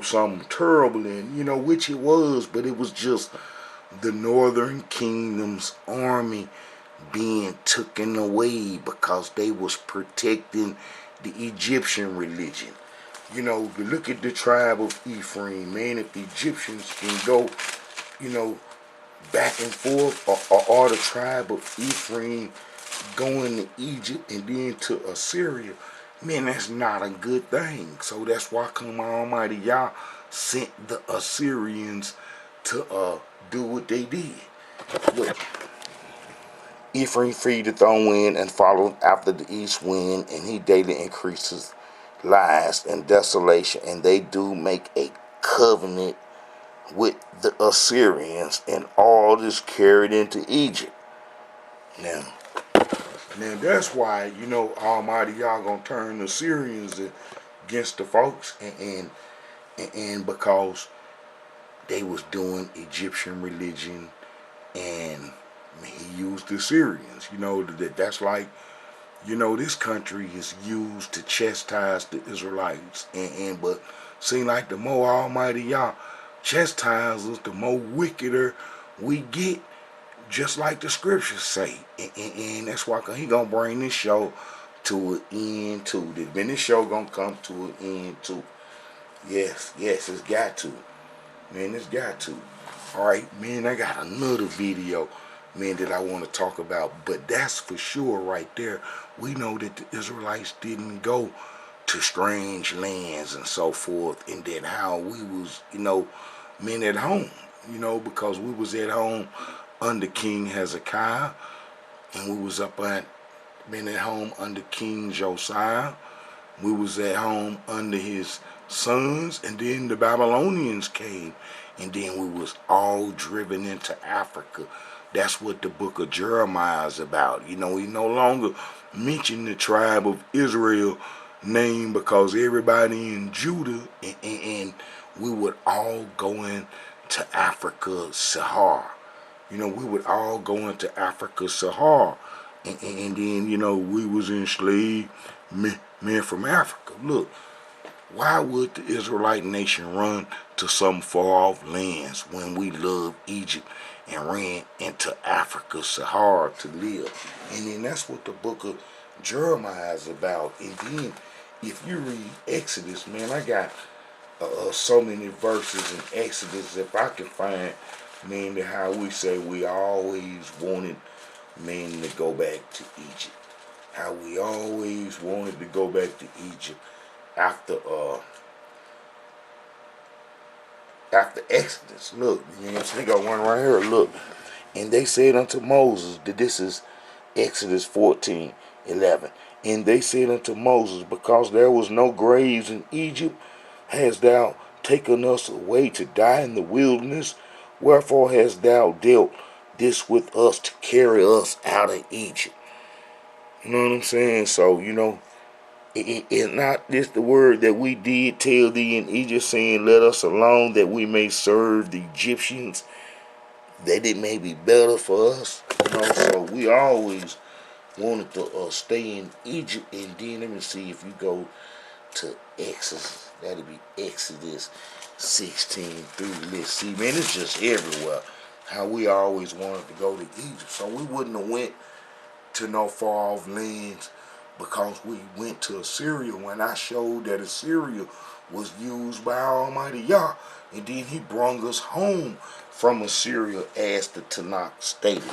something terrible, and which it was, but it was just the northern kingdom's army being taken away because they was protecting the Egyptian religion. Look at the tribe of Ephraim, man. If the Egyptians can go, back and forth, or the tribe of Ephraim going to Egypt and then to Assyria, man, that's not a good thing. So that's why come Almighty Yah sent the Assyrians to do what they did. Look, Ephraim feedeth on wind and followed after the east wind, and he daily increases lies and desolation, and they do make a covenant with the Assyrians, and all is carried into Egypt. Now that's why, Almighty Yah gonna turn the Assyrians against the folks, and because they was doing Egyptian religion, and he used the Assyrians. That's like, this country is used to chastise the Israelites, but seem like the more Almighty Yah chastises us, the more wickeder we get, just like the scriptures say. And that's why he gonna bring this show to an end too. Then this show gonna come to an end too. Yes, it's got to. Man, it's got to. Alright, man, I got another video, man, that I want to talk about. But that's for sure right there. We know that the Israelites didn't go to strange lands and so forth, and that how we was, men at home, because we was at home under King Hezekiah, and we was been at home under King Josiah. We was at home under his sons, and then the Babylonians came, and then we was all driven into Africa. That's what the book of Jeremiah is about. He no longer mentioned the tribe of Israel name, because everybody in Judah, and we would all go into Africa, Sahara. We would all go into Africa, Sahara, and then, we was enslaved men from Africa. Look, why would the Israelite nation run to some far-off lands when we love Egypt and ran into Africa, Sahara to live? And then that's what the book of Jeremiah is about. And then if you read Exodus, man, I got so many verses in Exodus. If I can find, man, how we say we always wanted, man, to go back to Egypt. How we always wanted to go back to Egypt after after Exodus. Look, you know what I'm saying? Got one right here. Look. And they said unto Moses, that this is Exodus 14:11. And they said unto Moses, because there was no graves in Egypt, hast thou taken us away to die in the wilderness? Wherefore hast thou dealt this with us to carry us out of Egypt? You know what I'm saying? So, it's not this the word that we did tell thee in Egypt, saying, let us alone that we may serve the Egyptians, that it may be better for us. So we always wanted to stay in Egypt. And then let me see, if you go to Exodus, that'll be Exodus 16 through, let's see, man, it's just everywhere how we always wanted to go to Egypt. So we wouldn't have went to no far off lands, because we went to Assyria when I showed that Assyria was used by Almighty Yah. And then he brought us home from Assyria, as the Tanakh stated.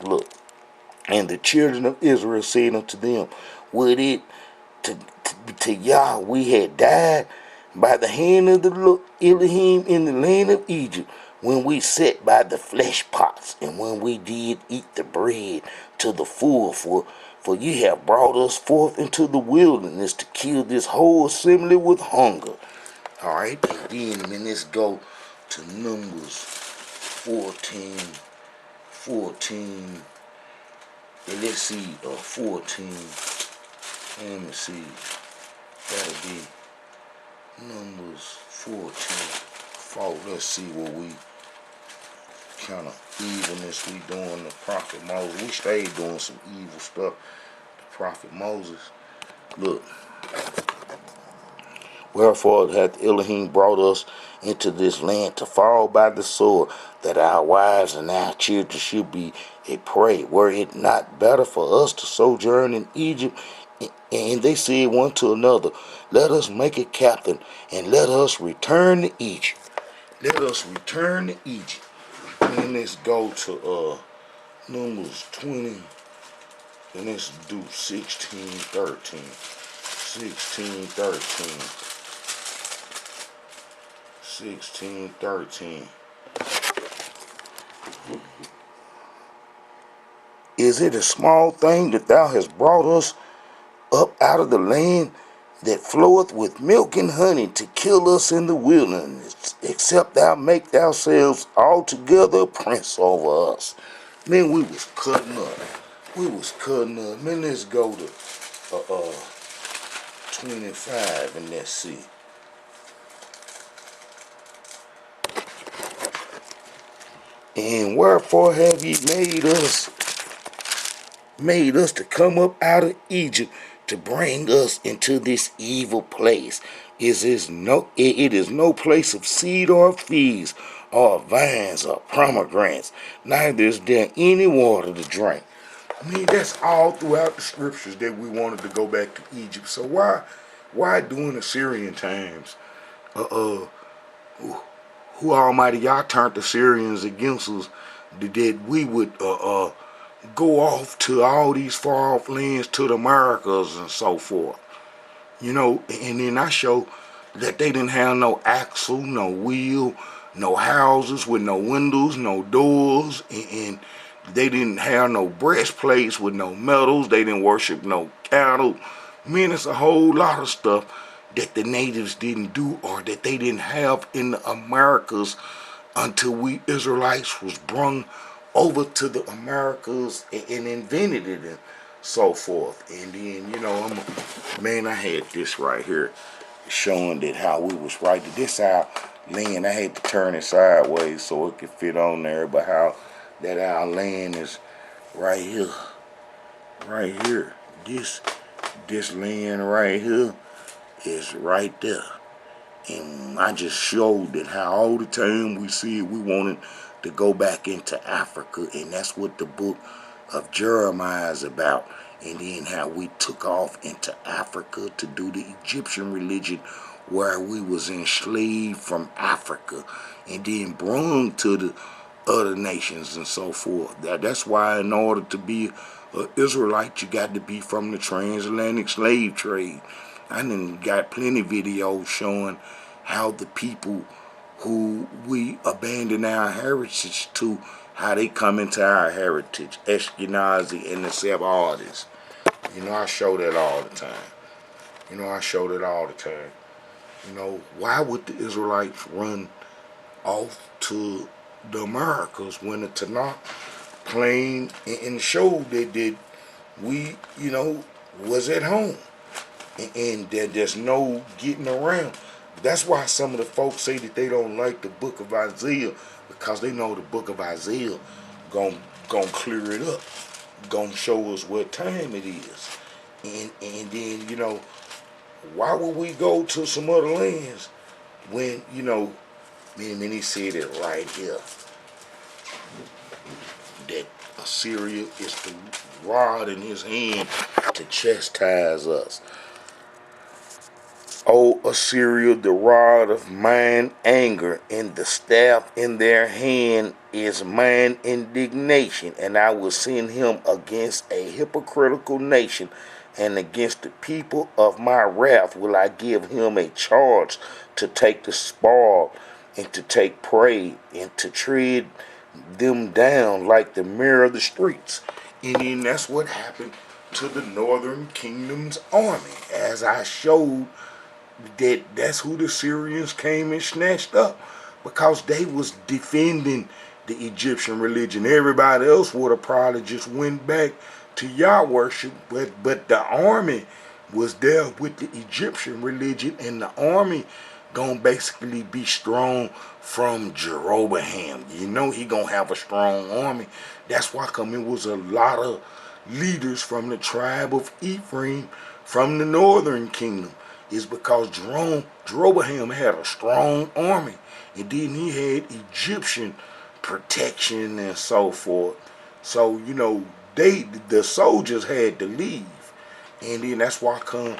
Look. And the children of Israel said unto them, would it to Yah we had died by the hand of the Elohim in the land of Egypt, when we sat by the flesh pots, and when we did eat the bread to the full, for ye have brought us forth into the wilderness to kill this whole assembly with hunger. All right, and then let's go to Numbers 14, and let's see, 14, let me see, that'll be Numbers 14, let's see what we kind of evilness we doing. The prophet Moses, we stayed doing some evil stuff. The prophet Moses, look. Wherefore hath Elohim brought us into this land to fall by the sword, that our wives and our children should be a prey. Were it not better for us to sojourn in Egypt? And they said one to another, let us make a captain, and let us return to Egypt. Let us return to Egypt. And let's go to Numbers 20, and let's do 16:13. 16:13. Is it a small thing that thou hast brought us up out of the land that floweth with milk and honey, to kill us in the wilderness, except thou make thyself altogether a prince over us? Man, we was cutting up. Man, let's go to 25, and let's see. And wherefore have ye made us to come up out of Egypt, to bring us into this evil place? It is no place of seed or figs, or vines or pomegranates, neither is there any water to drink. I mean, that's all throughout the scriptures that we wanted to go back to Egypt. So why during Assyrian times, who Almighty Yah turned the Syrians against us, that we would go off to all these far off lands, to the Americas and so forth? And then I show that they didn't have no axle, no wheel, no houses with no windows, no doors, and they didn't have no breastplates with no medals. They didn't worship no cattle. Man, it's a whole lot of stuff that the natives didn't do, or that they didn't have in the Americas, until we Israelites was brung over to the Americas and invented it and so forth. And then, I had this right here showing that how we was right. This our land, I had to turn it sideways so it could fit on there, but how that our land is right here. This land right here is right there. And I just showed that how all the time we said we wanted to go back into Africa, and that's what the book of Jeremiah is about. And then how we took off into Africa to do the Egyptian religion, where we was enslaved from Africa and then brung to the other nations and so forth. That's why in order to be an Israelite, you got to be from the transatlantic slave trade. I done got plenty of videos showing how the people who we abandon our heritage to, how they come into our heritage, Ashkenazi and the Sephardists. I show that all the time. I show that all the time. Why would the Israelites run off to the Americas when the Tanakh claimed and showed that we, was at home, and that there's no getting around. That's why some of the folks say that they don't like the book of Isaiah, because they know the book of Isaiah gon' clear it up, gonna show us what time it is. And then, why would we go to some other lands when, when he said it right here, that Assyria is the rod in his hand to chastise us. O Assyria, the rod of mine anger, and the staff in their hand is mine indignation, and I will send him against a hypocritical nation, and against the people of my wrath will I give him a charge to take the spoil, and to take prey, and to tread them down like the mirror of the streets. And then that's what happened to the northern kingdom's army, as I showed that's who the Syrians came and snatched up, because they was defending the Egyptian religion. Everybody else would have probably just went back to Yah worship, but the army was there with the Egyptian religion, and the army gonna basically be strong from Jeroboam. He gonna have a strong army. That's why come it was a lot of leaders from the tribe of Ephraim from the northern kingdom, is because Jeroboam had a strong army, and then he had Egyptian protection and so forth. So the soldiers had to leave, and then that's why come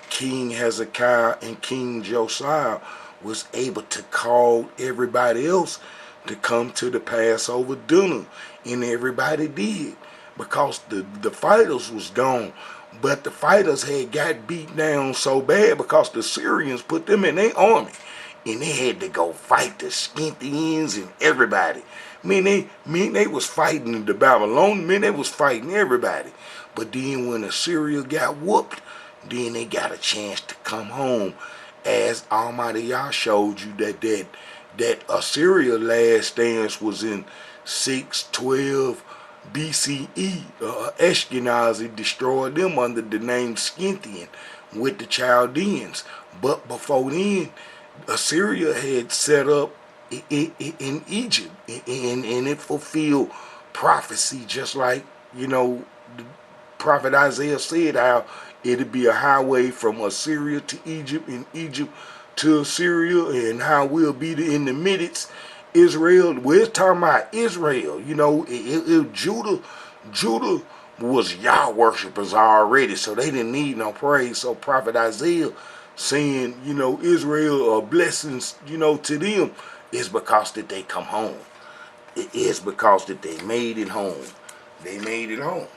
King Hezekiah and King Josiah was able to call everybody else to come to the Passover dinner, and everybody did, because the fighters was gone. But the fighters had got beat down so bad because the Syrians put them in their army, and they had to go fight the Scythians and everybody. They was fighting the Babylonians. They was fighting everybody. But then when Assyria got whooped, then they got a chance to come home, as Almighty Yah showed you that Assyria last stance was in 612 BCE. Ashkenazi destroyed them under the name Scythian with the Chaldeans. But before then, Assyria had set up in Egypt, and it fulfilled prophecy, just like the prophet Isaiah said, how it'd be a highway from Assyria to Egypt, and Egypt to Assyria, and how we'll be in the midst. Israel, we're talking about Israel. Judah was Yah worshippers already, so they didn't need no praise. So prophet Isaiah saying, Israel blessings, to them, is because that they come home. It is because that they made it home. They made it home.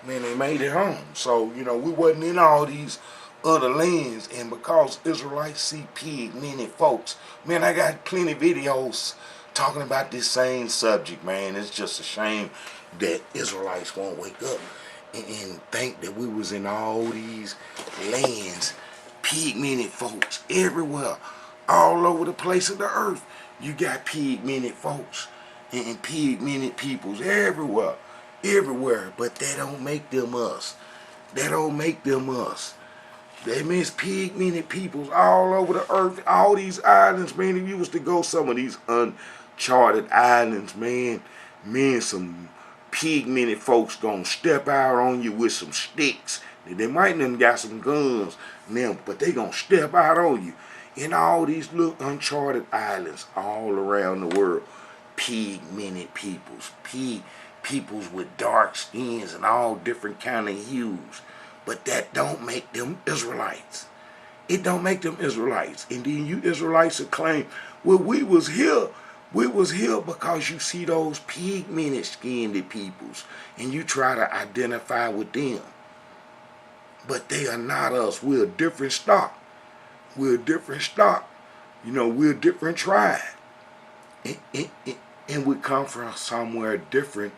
They made it home. So, we wasn't in all these other lands, and because Israelites see pigmented folks, I got plenty of videos talking about this same subject, man. It's just a shame that Israelites won't wake up and think that we was in all these lands, pigmented folks everywhere, all over the place of the earth. You got pigmented folks and pigmented peoples everywhere, but that don't make them us. That don't make them us. They miss pigmented peoples all over the earth, all these islands, man. If you was to go some of these uncharted islands, man, some pigmented folks gonna step out on you with some sticks. They might not got some guns now, but they gonna step out on you. In all these little uncharted islands all around the world, pigmented peoples, peoples with dark skins and all different kind of hues. But that don't make them Israelites. It don't make them Israelites. And then you Israelites will claim, well, we was here. We was here because you see those pigmented skinned peoples, and you try to identify with them. But they are not us. We're a different stock. We're a different stock. You know, we're a different tribe. And we come from somewhere different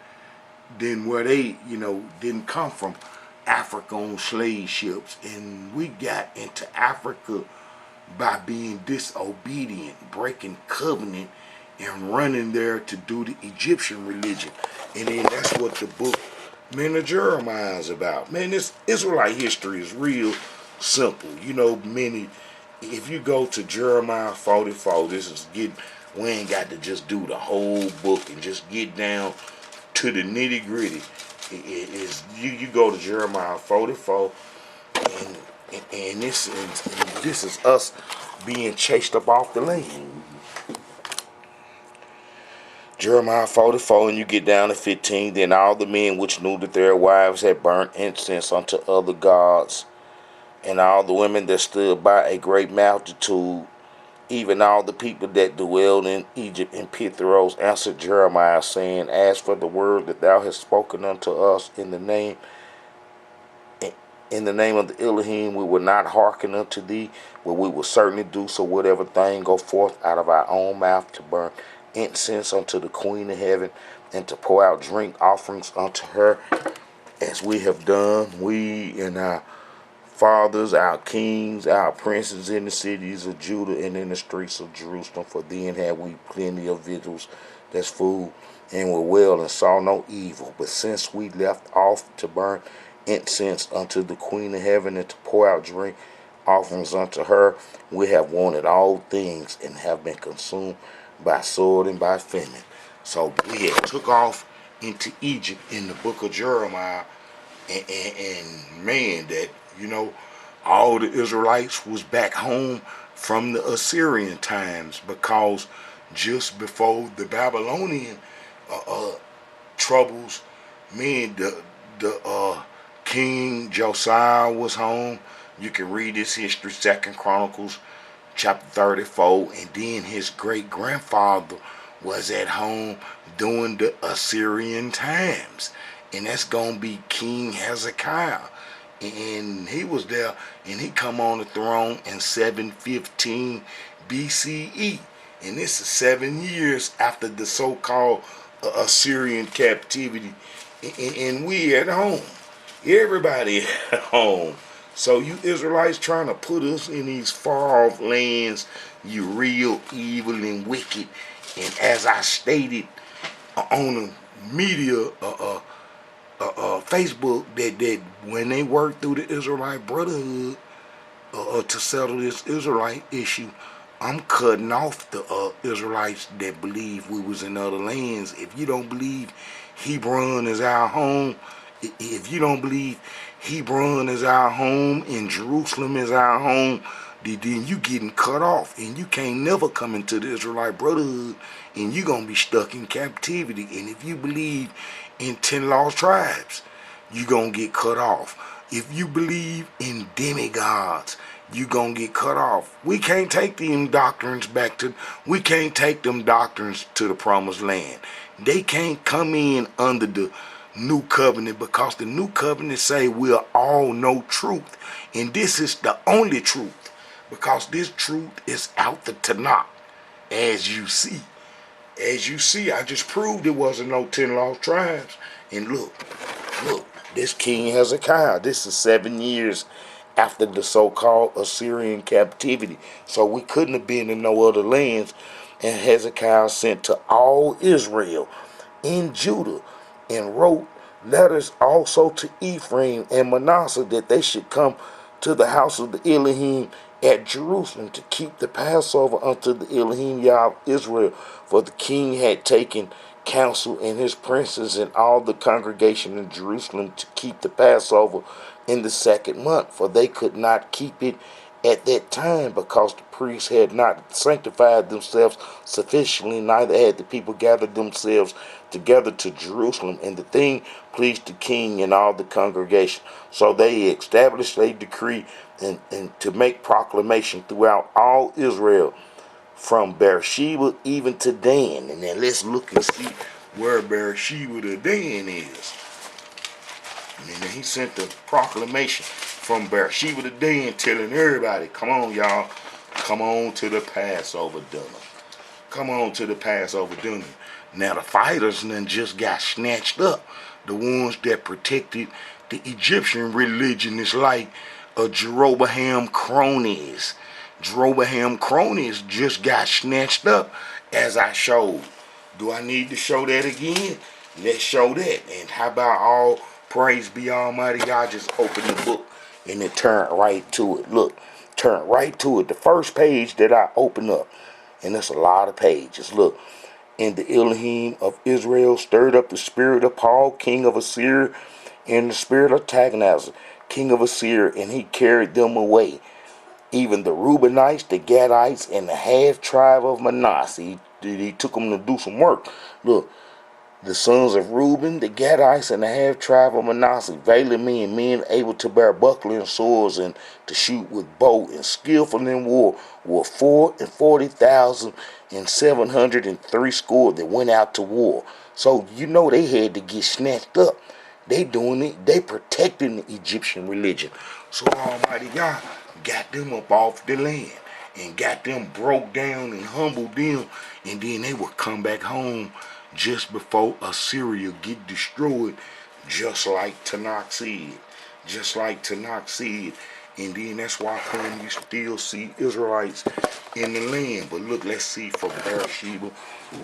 than where they, didn't come from. Africa on slave ships. And we got into Africa by being disobedient, breaking covenant, and running there to do the Egyptian religion. And then that's what the book, man, of Jeremiah is about. Man, this Israelite history is real simple. If you go to Jeremiah 44, we ain't got to just do the whole book and just get down to the nitty gritty. You go to Jeremiah 44, and this is us being chased up off the land. Jeremiah 44, and you get down to 15. Then all the men which knew that their wives had burnt incense unto other gods, and all the women that stood by a great multitude, even all the people that dwelled in Egypt and Pithros, answered Jeremiah, saying, As for the word that thou hast spoken unto us in the name of the Elohim, we will not hearken unto thee, but we will certainly do so whatever thing go forth out of our own mouth, to burn incense unto the Queen of Heaven, and to pour out drink offerings unto her, as we have done, we and our fathers, our kings, our princes in the cities of Judah and in the streets of Jerusalem. For then had we plenty of victuals, that's food, and were well, and saw no evil. But since we left off to burn incense unto the Queen of Heaven, and to pour out drink offerings unto her, we have wanted all things, and have been consumed by sword and by famine. So we had took off into Egypt in the book of Jeremiah, and man, that all the Israelites was back home from the Assyrian times, because just before the Babylonian troubles, man, the King Josiah was home. You can read his history, Second Chronicles chapter 34, and then his great grandfather was at home during the Assyrian times, and that's gonna be King Hezekiah, and he was there, and he come on the throne in 715 BCE, and this is 7 years after the so-called Assyrian captivity, and we at home, everybody at home. So you Israelites trying to put us in these far off lands, you real evil and wicked. And as I stated on the media, Facebook, that when they worked through the Israelite Brotherhood to settle this Israelite issue, I'm cutting off the Israelites that believe we was in other lands. If you don't believe Hebron is our home, if you don't believe Hebron is our home and Jerusalem is our home, then you getting cut off, and you can't never come into the Israelite Brotherhood, and you gonna be stuck in captivity. And if you believe in 10 lost tribes, you gonna get cut off. If you believe in demigods, you gonna get cut off. We can't take them doctrines we can't take them doctrines to the promised land. They can't come in under the new covenant, because the new covenant say we'll all know truth, and this is the only truth, because this truth is out the Tanakh. As you see, I just proved it wasn't no 10 lost tribes. And look, this King Hezekiah, this is 7 years after the so-called Assyrian captivity, so we couldn't have been in no other lands. And Hezekiah sent to all Israel in Judah, and wrote letters also to Ephraim and Manasseh, that they should come to the house of the Elohim at Jerusalem to keep the Passover unto the Elohim Yah of Israel. For the king had taken counsel, and his princes and all the congregation in Jerusalem, to keep the Passover in the 2nd month, for they could not keep it at that time, because the priests had not sanctified themselves sufficiently, neither had the people gathered themselves together to Jerusalem. And the thing pleased the king and all the congregation. So they established a decree, and to make proclamation throughout all Israel, from Beersheba even to Dan. And then let's look and see where Beersheba to Dan is. And then he sent the proclamation from Beersheba to Dan, telling everybody, come on, y'all, Come on to the Passover dinner. Come on to the Passover dinner. Now the fighters then just got snatched up. The ones that protected the Egyptian religion is like Jeroboam cronies. Jeroboam cronies just got snatched up, as I showed. Do I need to show that again? Let's show that. And how about all praise be Almighty God? Just open the book and it turn right to it. Look, turn right to it. The first page that I open up, and it's a lot of pages. Look, and the Elohim of Israel stirred up the spirit of Paul, king of Assyria, and the spirit of Tiglath, king of Assyria, and he carried them away. Even the Reubenites, the Gadites, and the half tribe of Manasseh. He took them to do some work. Look, the sons of Reuben, the Gadites, and the half tribe of Manasseh, valiant men able to bear buckler and swords, and to shoot with bow, and skillful in war, were 440,703 score that went out to war. So you know they had to get snatched up. They doing it. They protecting the Egyptian religion. So Almighty God got them up off the land and got them broke down and humbled them, and then they would come back home just before Assyria get destroyed, just like Tanakh said. Just like Tanakh said. And then that's why come you still see Israelites in the land. But look, let's see from Beersheba.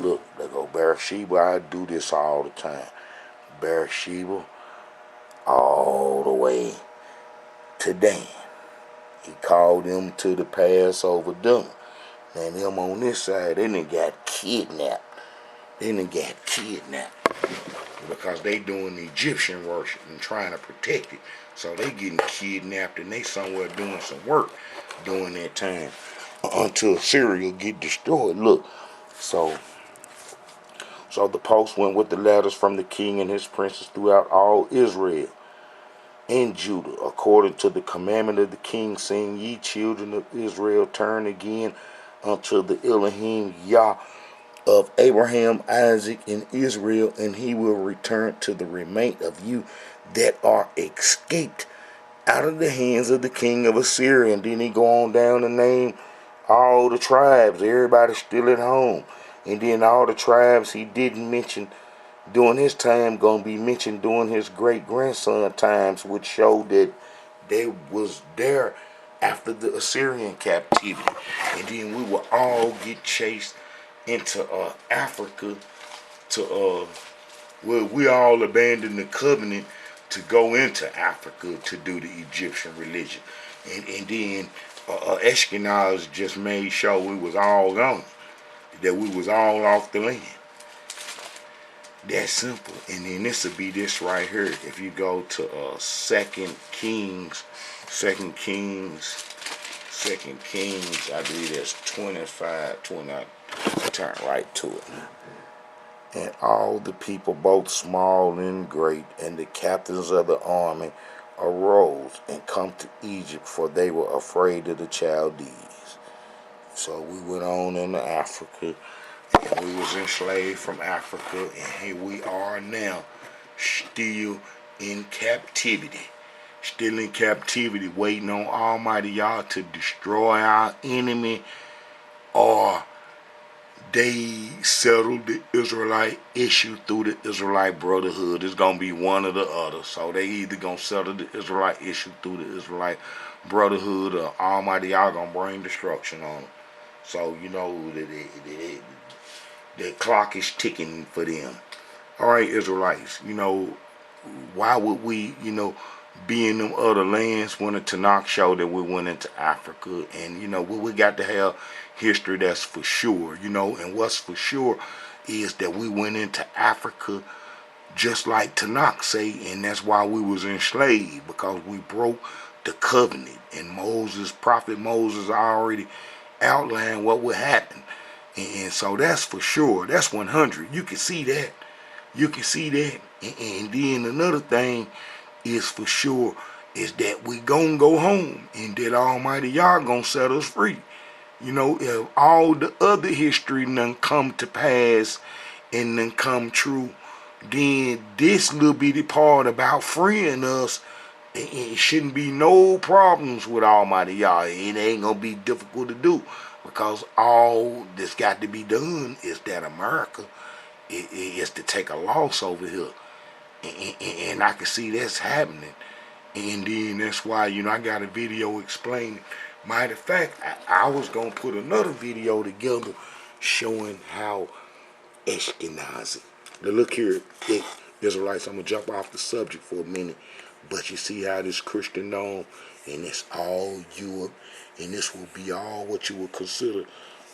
Look, there go Beersheba. I do this all the time. Beersheba all the way to Dan. He called them to the Passover dinner. And them on this side, they done got kidnapped. Because they doing the Egyptian worship and trying to protect it. So they getting kidnapped and they somewhere doing some work during that time until Syria get destroyed. Look, so the post went with the letters from the king and his princes throughout all Israel and Judah, according to the commandment of the king, saying, Ye children of Israel, turn again unto the Elohim Yah of Abraham, Isaac, and Israel, and he will return to the remainder of you that are escaped out of the hands of the king of Assyria. And then he go on down to name all the tribes. Everybody's still at home. And then all the tribes he didn't mention during his time gonna be mentioned during his great-grandson times, which showed that they was there after the Assyrian captivity. And then we will all get chased into Africa to where we all abandoned the covenant to go into Africa to do the Egyptian religion. And then Ashkenaz just made sure we was all gone, that we was all off the land. That's simple. And then this will be this right here. If you go to Second Kings, I believe that's 25, 20. Turn right to it. And all the people, both small and great, and the captains of the army, arose and come to Egypt, for they were afraid of the Chaldees. So we went on into Africa, and we was enslaved from Africa, and here we are now, still in captivity. Still in captivity, waiting on Almighty Yah to destroy our enemy, or they settled the Israelite issue through the Israelite Brotherhood. It's going to be one or the other. So they either going to settle the Israelite issue through the Israelite Brotherhood, or Almighty Yah going to bring destruction on them. So, you know, the clock is ticking for them. All right, Israelites, you know, why would we, you know, be in them other lands when the Tanakh showed that we went into Africa? And, you know, we got to have history that's for sure, you know, and what's for sure is that we went into Africa just like Tanakh say, and that's why we was enslaved, because we broke the covenant. And Prophet Moses already outlined what would happen. And so that's for sure. That's 100. You can see that. And then another thing is for sure is that we gonna go home, and that Almighty Yah gonna set us free. You know, if all the other history done come to pass and done come true, then this little bitty part about freeing us It shouldn't be no problems with Almighty Yah. It ain't gonna be difficult to do because all that's got to be done is that America is to take a loss over here, and I can see that's happening. And then that's why, I got a video explaining. Matter of fact, I was gonna put another video together showing how Ashkenazi. Now look here, Israelites, I'm gonna jump off the subject for a minute, but you see how this Christian known, and it's all Europe, and this will be all what you would consider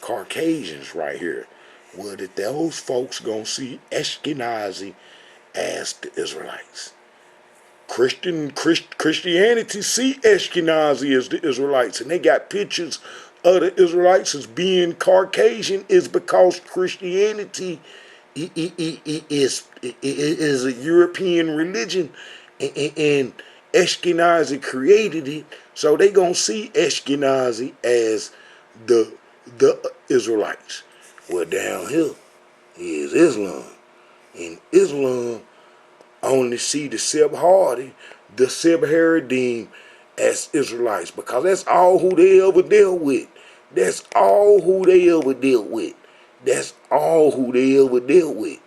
Caucasians right here. Well, that those folks gonna see Ashkenazi as the Israelites. Christianity see Ashkenazi as the Israelites, and they got pictures of the Israelites as being Caucasian is because Christianity is a European religion, and Ashkenazi created it, so they gonna see Ashkenazi as the Israelites. Well, down here is Islam, and Islam only see the Sephardi, the Sephardim as Israelites because that's all who they ever dealt with. That's all who they ever dealt with. That's all who they ever dealt with.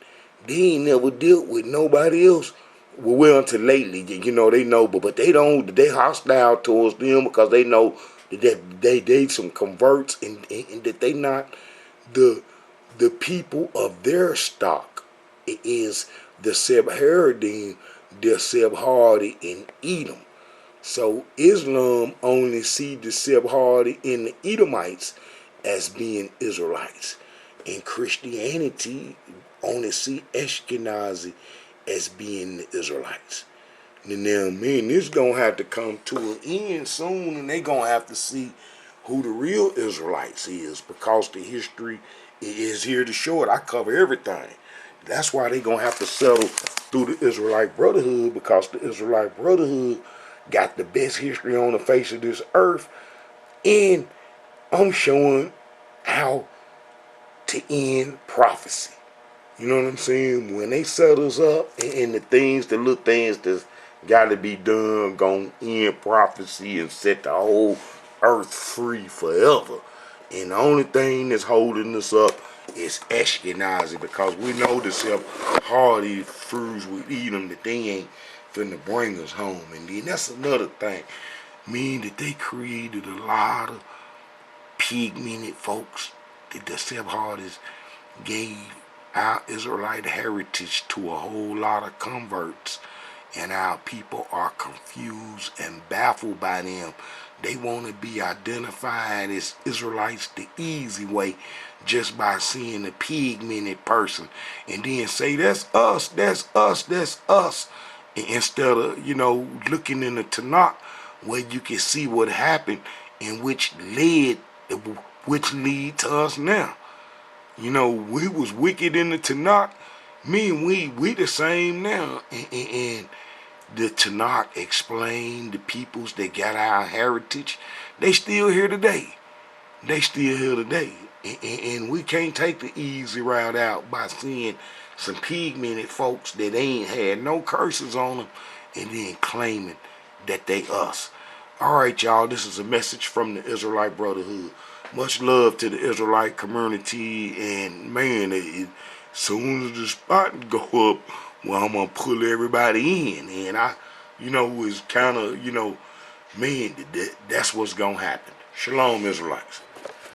They ain't never dealt with nobody else. Well, until lately, they know, but they don't. They hostile towards them because they know that they some converts and that they not the people of their stock. It is the Sephardim, the Sephardi, and Edom. So Islam only see the Sephardi and the Edomites as being Israelites. And Christianity only see Ashkenazi as being the Israelites. Now, man, this gonna have to come to an end soon, and they gonna have to see who the real Israelites is because the history is here to show it. I cover everything. That's why they gonna have to settle through the Israelite Brotherhood because the Israelite Brotherhood got the best history on the face of this earth, and I'm showing how to end prophecy. You know what I'm saying? When they set us up and the little things that's got to be done, gonna end prophecy and set the whole earth free forever. And the only thing that's holding us up is Ashkenazi because we know the Hardy fruits with Edom that they ain't finna bring us home. And then that's another thing. Mean that they created a lot of pigmented folks that the Hardys gave our Israelite heritage to a whole lot of converts, and our people are confused and baffled by them. They want to be identified as Israelites the easy way just by seeing a pigmented person and then say that's us, that's us, that's us, instead of looking in the Tanakh where you can see what happened and which lead to us now. We was wicked in the Tanakh. Me and we the same now. And the Tanakh explained the peoples that got our heritage. They still here today. They still here today. And we can't take the easy route out by seeing some pigmented folks that ain't had no curses on them and then claiming that they us. Alright, y'all, this is a message from the Israelite Brotherhood. Much love to the Israelite community, and man, as soon as the spot go up, well, I'm gonna pull everybody in, and it's kind of, man, that's what's gonna happen. Shalom, Israelites.